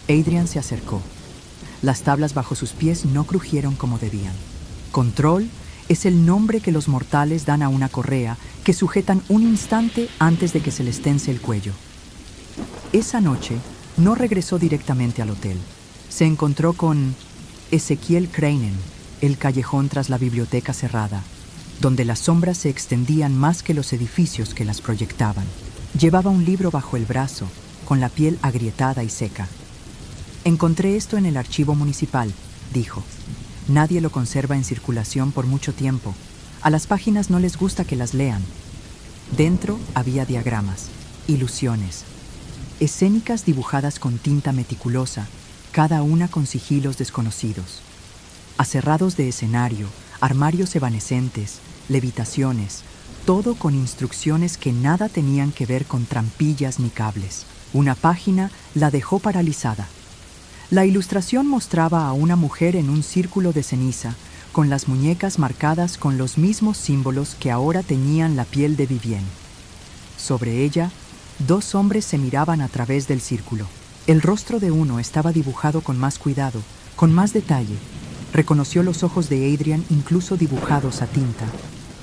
Adrian se acercó. Las tablas bajo sus pies no crujieron como debían. Control es el nombre que los mortales dan a una correa que sujetan un instante antes de que se les tense el cuello. Esa noche no regresó directamente al hotel. Se encontró con Ezequiel Cranen, el callejón tras la biblioteca cerrada, donde las sombras se extendían más que los edificios que las proyectaban. Llevaba un libro bajo el brazo, con la piel agrietada y seca. «Encontré esto en el archivo municipal», dijo. «Nadie lo conserva en circulación por mucho tiempo. A las páginas no les gusta que las lean». Dentro había diagramas, ilusiones, escénicas dibujadas con tinta meticulosa, cada una con sigilos desconocidos. Aserrados de escenario, armarios evanescentes, levitaciones, todo con instrucciones que nada tenían que ver con trampillas ni cables. Una página la dejó paralizada. La ilustración mostraba a una mujer en un círculo de ceniza, con las muñecas marcadas con los mismos símbolos que ahora teñían la piel de Vivienne. Sobre ella, dos hombres se miraban a través del círculo. El rostro de uno estaba dibujado con más cuidado, con más detalle. Reconoció los ojos de Adrian incluso dibujados a tinta.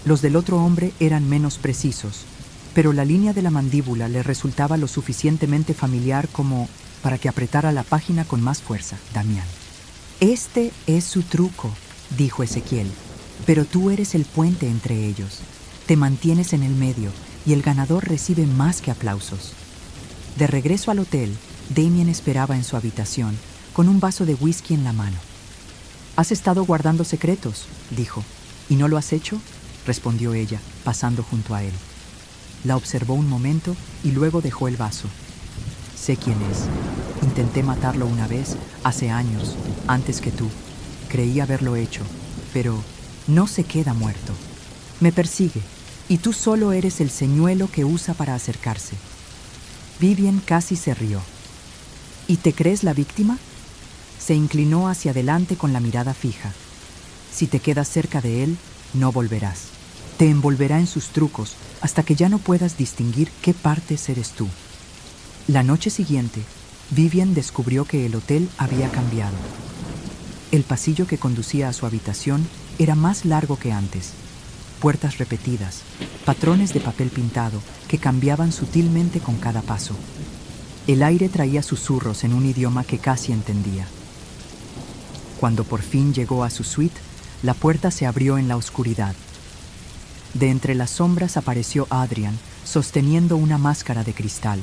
Los del otro hombre eran menos precisos, pero la línea de la mandíbula le resultaba lo suficientemente familiar como para que apretara la página con más fuerza. «Damián». «Este es su truco», dijo Ezequiel, «pero tú eres el puente entre ellos. Te mantienes en el medio y el ganador recibe más que aplausos». De regreso al hotel, Damien esperaba en su habitación, con un vaso de whisky en la mano. «Has estado guardando secretos», dijo. «¿Y no lo has hecho?», respondió ella, pasando junto a él. La observó un momento y luego dejó el vaso. Sé quién es. Intenté matarlo una vez, hace años, antes que tú. Creí haberlo hecho, pero no se queda muerto. Me persigue, y tú solo eres el señuelo que usa para acercarse. Vivian casi se rió. ¿Y te crees la víctima? Se inclinó hacia adelante con la mirada fija. Si te quedas cerca de él, no volverás. Te envolverá en sus trucos hasta que ya no puedas distinguir qué partes eres tú. La noche siguiente, Vivian descubrió que el hotel había cambiado. El pasillo que conducía a su habitación era más largo que antes. Puertas repetidas, patrones de papel pintado que cambiaban sutilmente con cada paso. El aire traía susurros en un idioma que casi entendía. Cuando por fin llegó a su suite, la puerta se abrió en la oscuridad. De entre las sombras apareció Adrian, sosteniendo una máscara de cristal.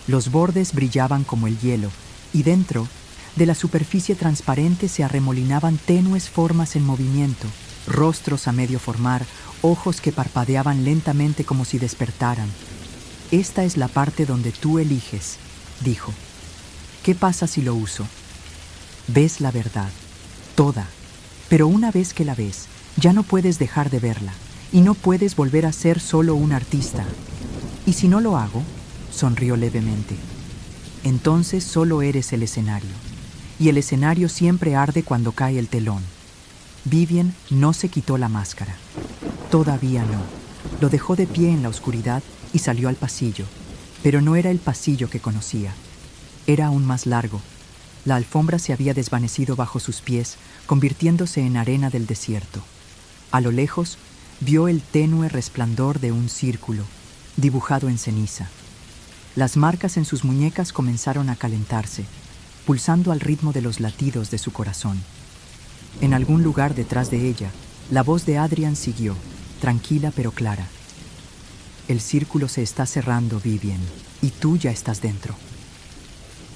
Los bordes brillaban como el hielo, y dentro, de la superficie transparente se arremolinaban tenues formas en movimiento, rostros a medio formar, ojos que parpadeaban lentamente como si despertaran. Esta es la parte donde tú eliges, dijo. ¿Qué pasa si lo uso? Ves la verdad, toda, pero una vez que la ves, ya no puedes dejar de verla, y no puedes volver a ser solo un artista. ¿Y si no lo hago? Sonrió levemente. Entonces solo eres el escenario, y el escenario siempre arde cuando cae el telón. Vivian no se quitó la máscara. Todavía no. Lo dejó de pie en la oscuridad y salió al pasillo, pero no era el pasillo que conocía. Era aún más largo. La alfombra se había desvanecido bajo sus pies, convirtiéndose en arena del desierto. A lo lejos, vio el tenue resplandor de un círculo, dibujado en ceniza. Las marcas en sus muñecas comenzaron a calentarse, pulsando al ritmo de los latidos de su corazón. En algún lugar detrás de ella, la voz de Adrian siguió, tranquila pero clara. El círculo se está cerrando, Vivian, y tú ya estás dentro.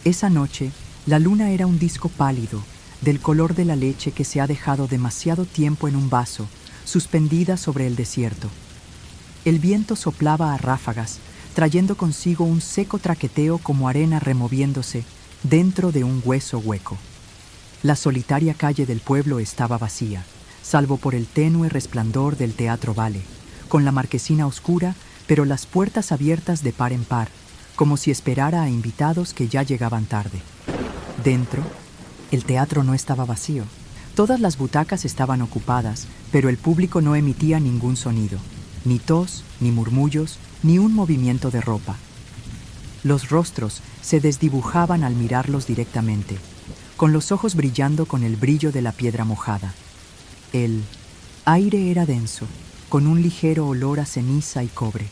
Esa noche, la luna era un disco pálido, del color de la leche que se ha dejado demasiado tiempo en un vaso, suspendida sobre el desierto. El viento soplaba a ráfagas, trayendo consigo un seco traqueteo como arena removiéndose dentro de un hueso hueco. La solitaria calle del pueblo estaba vacía, salvo por el tenue resplandor del Teatro Vale, con la marquesina oscura, pero las puertas abiertas de par en par, como si esperara a invitados que ya llegaban tarde. Dentro, el teatro no estaba vacío. Todas las butacas estaban ocupadas, pero el público no emitía ningún sonido, ni tos, ni murmullos, ni un movimiento de ropa. Los rostros se desdibujaban al mirarlos directamente, con los ojos brillando con el brillo de la piedra mojada. El aire era denso, con un ligero olor a ceniza y cobre.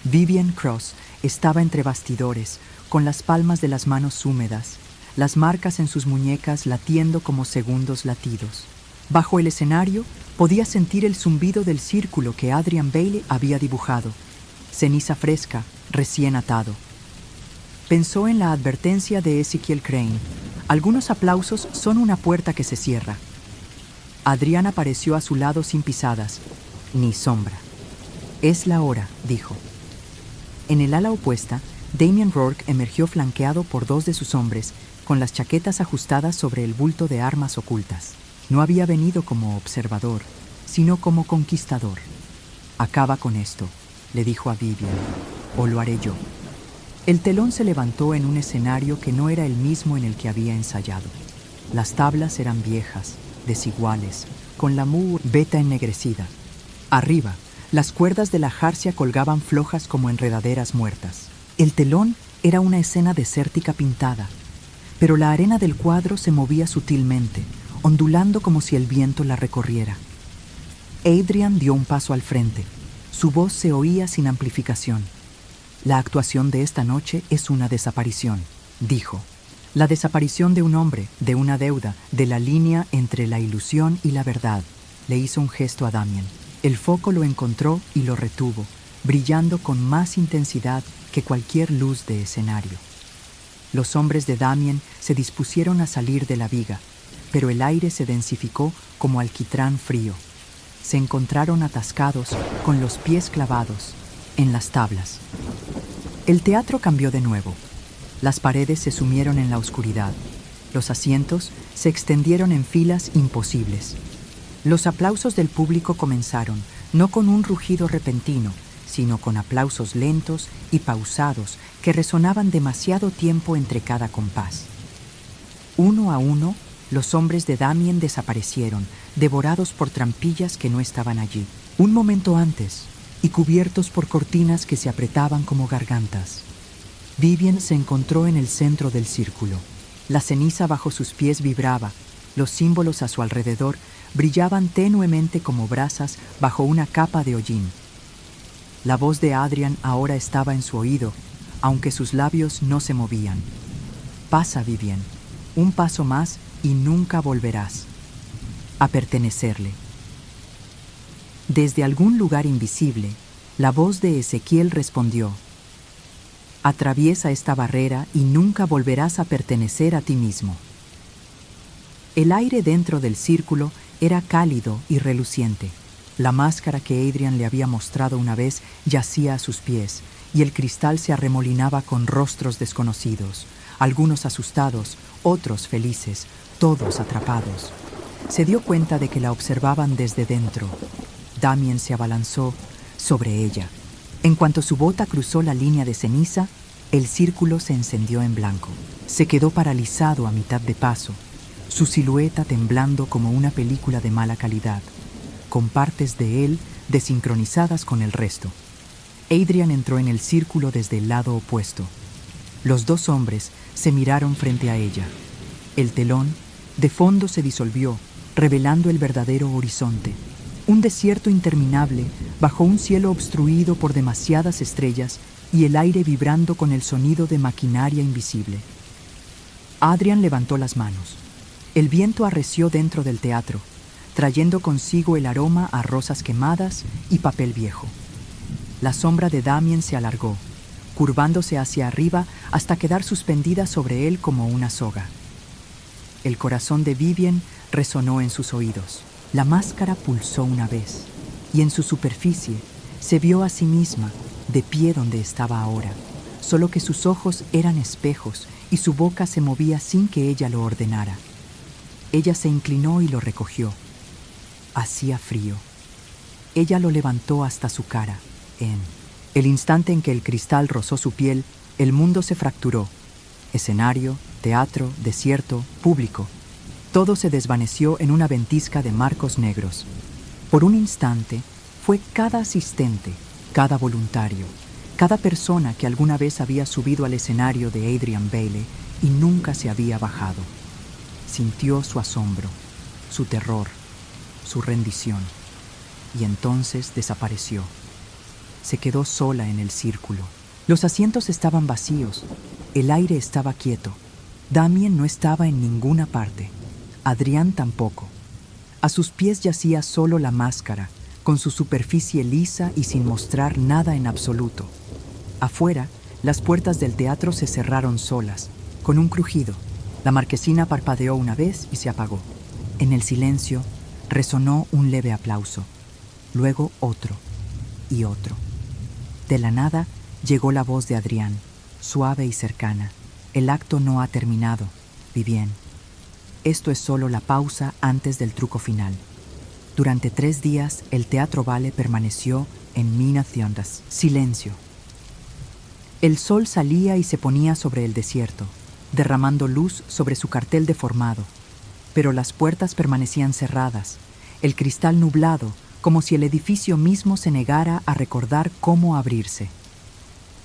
Vivian Cross estaba entre bastidores, con las palmas de las manos húmedas, las marcas en sus muñecas latiendo como segundos latidos. Bajo el escenario podía sentir el zumbido del círculo que Adrian Bailey había dibujado, ceniza fresca, recién atado. Pensó en la advertencia de Ezekiel Crane: algunos aplausos son una puerta que se cierra. Adrian apareció a su lado sin pisadas, ni sombra. Es la hora, dijo. En el ala opuesta, Damien Rourke emergió flanqueado por dos de sus hombres, con las chaquetas ajustadas sobre el bulto de armas ocultas. No había venido como observador, sino como conquistador. Acaba con esto, le dijo a Vivian, o lo haré yo. El telón se levantó en un escenario que no era el mismo en el que había ensayado. Las tablas eran viejas, desiguales, con la beta ennegrecida. Arriba, las cuerdas de la jarcia colgaban flojas como enredaderas muertas. El telón era una escena desértica pintada, pero la arena del cuadro se movía sutilmente, ondulando como si el viento la recorriera. Adrian dio un paso al frente. Su voz se oía sin amplificación. La actuación de esta noche es una desaparición, dijo. La desaparición de un hombre, de una deuda, de la línea entre la ilusión y la verdad. Le hizo un gesto a Damien. El foco lo encontró y lo retuvo, brillando con más intensidad que cualquier luz de escenario. Los hombres de Damien se dispusieron a salir de la viga, pero el aire se densificó como alquitrán frío. Se encontraron atascados, con los pies clavados, en las tablas. El teatro cambió de nuevo. Las paredes se sumieron en la oscuridad. Los asientos se extendieron en filas imposibles. Los aplausos del público comenzaron, no con un rugido repentino, sino con aplausos lentos y pausados que resonaban demasiado tiempo entre cada compás. Uno a uno, los hombres de Damien desaparecieron, devorados por trampillas que no estaban allí. Un momento antes, y cubiertos por cortinas que se apretaban como gargantas. Vivien se encontró en el centro del círculo. La ceniza bajo sus pies vibraba, los símbolos a su alrededor brillaban tenuemente como brasas bajo una capa de hollín. La voz de Adrian ahora estaba en su oído, aunque sus labios no se movían. Pasa, Vivien, un paso más y nunca volverás a pertenecerle. Desde algún lugar invisible, la voz de Ezequiel respondió: atraviesa esta barrera y nunca volverás a pertenecer a ti mismo. El aire dentro del círculo era cálido y reluciente. La máscara que Adrian le había mostrado una vez yacía a sus pies, y el cristal se arremolinaba con rostros desconocidos, algunos asustados, otros felices, todos atrapados. Se dio cuenta de que la observaban desde dentro. Damien se abalanzó sobre ella. En cuanto su bota cruzó la línea de ceniza, el círculo se encendió en blanco. Se quedó paralizado a mitad de paso, su silueta temblando como una película de mala calidad, con partes de él desincronizadas con el resto. Adrian entró en el círculo desde el lado opuesto. Los dos hombres se miraron frente a ella. El telón, de fondo, se disolvió, revelando el verdadero horizonte. Un desierto interminable bajo un cielo obstruido por demasiadas estrellas y el aire vibrando con el sonido de maquinaria invisible. Adrian levantó las manos. El viento arreció dentro del teatro, trayendo consigo el aroma a rosas quemadas y papel viejo. La sombra de Damien se alargó, curvándose hacia arriba hasta quedar suspendida sobre él como una soga. El corazón de Vivien resonó en sus oídos. La máscara pulsó una vez, y en su superficie se vio a sí misma, de pie donde estaba ahora, solo que sus ojos eran espejos y su boca se movía sin que ella lo ordenara. Ella se inclinó y lo recogió. Hacía frío. Ella lo levantó hasta su cara. En el instante en que el cristal rozó su piel, el mundo se fracturó. Escenario, teatro, desierto, público. Todo se desvaneció en una ventisca de marcos negros. Por un instante, fue cada asistente, cada voluntario, cada persona que alguna vez había subido al escenario de Adrian Bailey y nunca se había bajado. Sintió su asombro, su terror, su rendición, y entonces desapareció. Se quedó sola en el círculo. Los asientos estaban vacíos, el aire estaba quieto. Damien no estaba en ninguna parte. Adrian tampoco. A sus pies yacía solo la máscara, con su superficie lisa y sin mostrar nada en absoluto. Afuera, las puertas del teatro se cerraron solas, con un crujido. La marquesina parpadeó una vez y se apagó. En el silencio, resonó un leve aplauso, luego otro y otro. De la nada, llegó la voz de Adrian, suave y cercana. El acto no ha terminado, Vivien. Esto es solo la pausa antes del truco final. Durante 3 días, el Teatro Vale permaneció en Mina Thiondas. Silencio. El sol salía y se ponía sobre el desierto, derramando luz sobre su cartel deformado. Pero las puertas permanecían cerradas, el cristal nublado, como si el edificio mismo se negara a recordar cómo abrirse.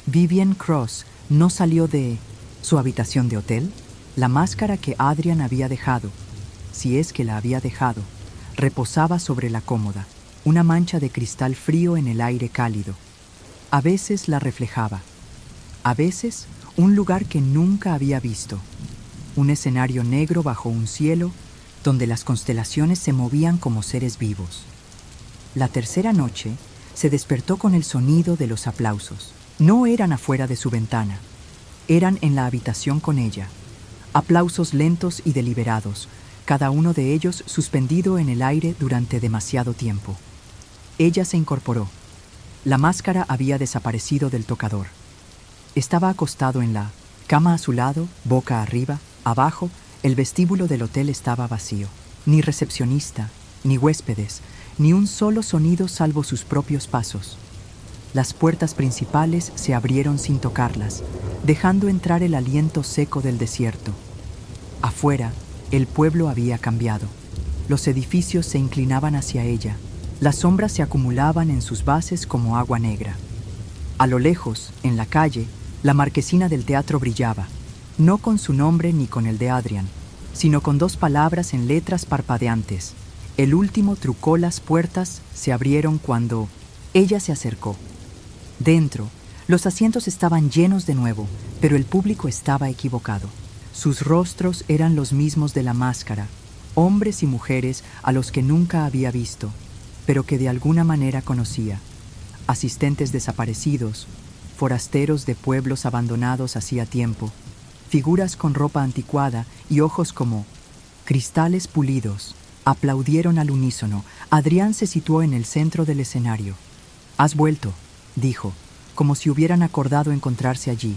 Vivien Cross no salió de su habitación de hotel. La máscara que Adrian había dejado, si es que la había dejado, reposaba sobre la cómoda, una mancha de cristal frío en el aire cálido. A veces la reflejaba, a veces un lugar que nunca había visto, un escenario negro bajo un cielo donde las constelaciones se movían como seres vivos. La tercera noche se despertó con el sonido de los aplausos. No eran afuera de su ventana, eran en la habitación con ella. Aplausos lentos y deliberados, cada uno de ellos suspendido en el aire durante demasiado tiempo. Ella se incorporó. La máscara había desaparecido del tocador. Estaba acostado en la Cama a su lado, boca arriba, abajo, el vestíbulo del hotel estaba vacío. Ni recepcionista, ni huéspedes, ni un solo sonido salvo sus propios pasos. Las puertas principales se abrieron sin tocarlas, dejando entrar el aliento seco del desierto. Afuera, el pueblo había cambiado. Los edificios se inclinaban hacia ella. Las sombras se acumulaban en sus bases como agua negra. A lo lejos, en la calle, la marquesina del teatro brillaba, no con su nombre ni con el de Adrian, sino con 2 palabras en letras parpadeantes. El último trucó las puertas, se abrieron cuando ella se acercó. Dentro, los asientos estaban llenos de nuevo, pero el público estaba equivocado. Sus rostros eran los mismos de la máscara, hombres y mujeres a los que nunca había visto, pero que de alguna manera conocía. Asistentes desaparecidos, forasteros de pueblos abandonados hacía tiempo, figuras con ropa anticuada y ojos como cristales pulidos, aplaudieron al unísono. Adrián se situó en el centro del escenario. «Has vuelto», dijo, como si hubieran acordado encontrarse allí.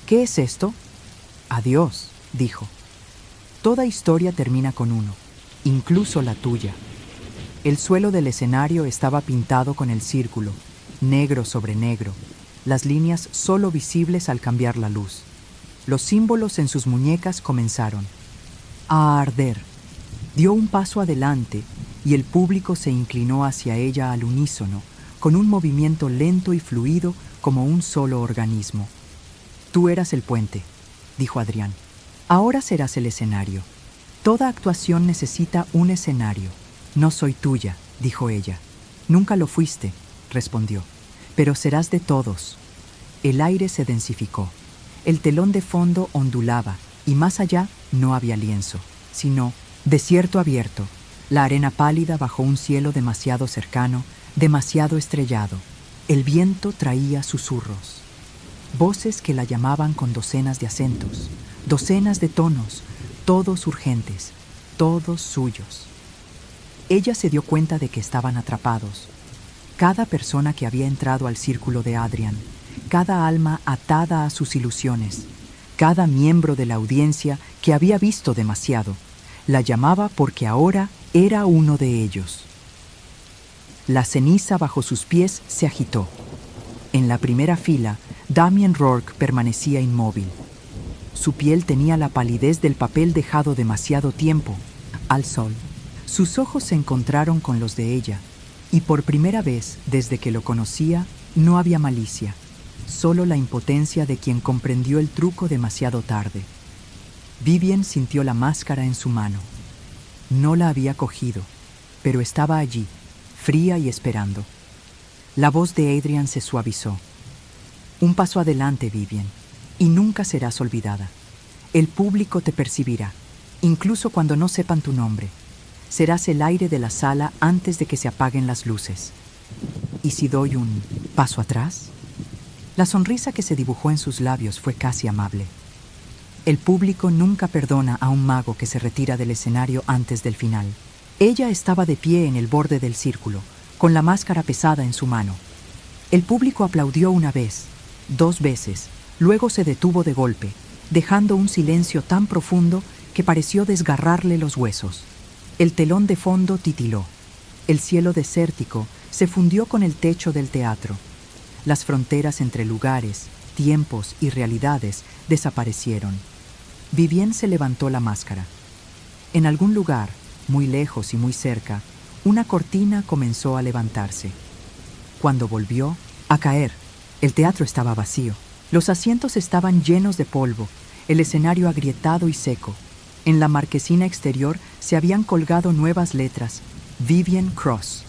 «¿Qué es esto?» «Adiós», dijo. «Toda historia termina con uno, incluso la tuya». El suelo del escenario estaba pintado con el círculo, negro sobre negro, las líneas solo visibles al cambiar la luz. Los símbolos en sus muñecas comenzaron a arder. Dio un paso adelante y el público se inclinó hacia ella al unísono, con un movimiento lento y fluido como un solo organismo. «Tú eras el puente», dijo Adrián. «Ahora serás el escenario. Toda actuación necesita un escenario. No soy tuya», dijo ella. «Nunca lo fuiste», respondió. «Pero serás de todos». El aire se densificó. El telón de fondo ondulaba y más allá no había lienzo, sino desierto abierto, la arena pálida bajo un cielo demasiado cercano, demasiado estrellado. El viento traía susurros, voces que la llamaban con docenas de acentos, docenas de tonos, todos urgentes, todos suyos. Ella se dio cuenta de que estaban atrapados. Cada persona que había entrado al círculo de Adrian, cada alma atada a sus ilusiones, cada miembro de la audiencia que había visto demasiado, la llamaba porque ahora era uno de ellos. La ceniza bajo sus pies se agitó. En la primera fila, Damien Rourke permanecía inmóvil. Su piel tenía la palidez del papel dejado demasiado tiempo al sol. Sus ojos se encontraron con los de ella, y por primera vez desde que lo conocía, no había malicia, solo la impotencia de quien comprendió el truco demasiado tarde. Vivien sintió la máscara en su mano. No la había cogido, pero estaba allí, fría y esperando. La voz de Adrian se suavizó. «Un paso adelante, Vivien, y nunca serás olvidada. El público te percibirá, incluso cuando no sepan tu nombre. Serás el aire de la sala antes de que se apaguen las luces. ¿Y si doy un paso atrás?» La sonrisa que se dibujó en sus labios fue casi amable. El público nunca perdona a un mago que se retira del escenario antes del final. Ella estaba de pie en el borde del círculo, con la máscara pesada en su mano. El público aplaudió una vez, 2 veces, luego se detuvo de golpe, dejando un silencio tan profundo que pareció desgarrarle los huesos. El telón de fondo titiló. El cielo desértico se fundió con el techo del teatro. Las fronteras entre lugares, tiempos y realidades desaparecieron. Vivien se levantó la máscara. En algún lugar, muy lejos y muy cerca, una cortina comenzó a levantarse. Cuando volvió, a caer, el teatro estaba vacío. Los asientos estaban llenos de polvo, el escenario agrietado y seco. En la marquesina exterior se habían colgado nuevas letras: Vivien Cross.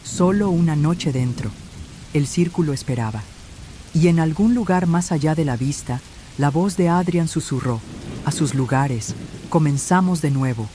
Solo una noche dentro. El círculo esperaba. Y en algún lugar más allá de la vista, la voz de Adrian susurró: «A sus lugares, comenzamos de nuevo».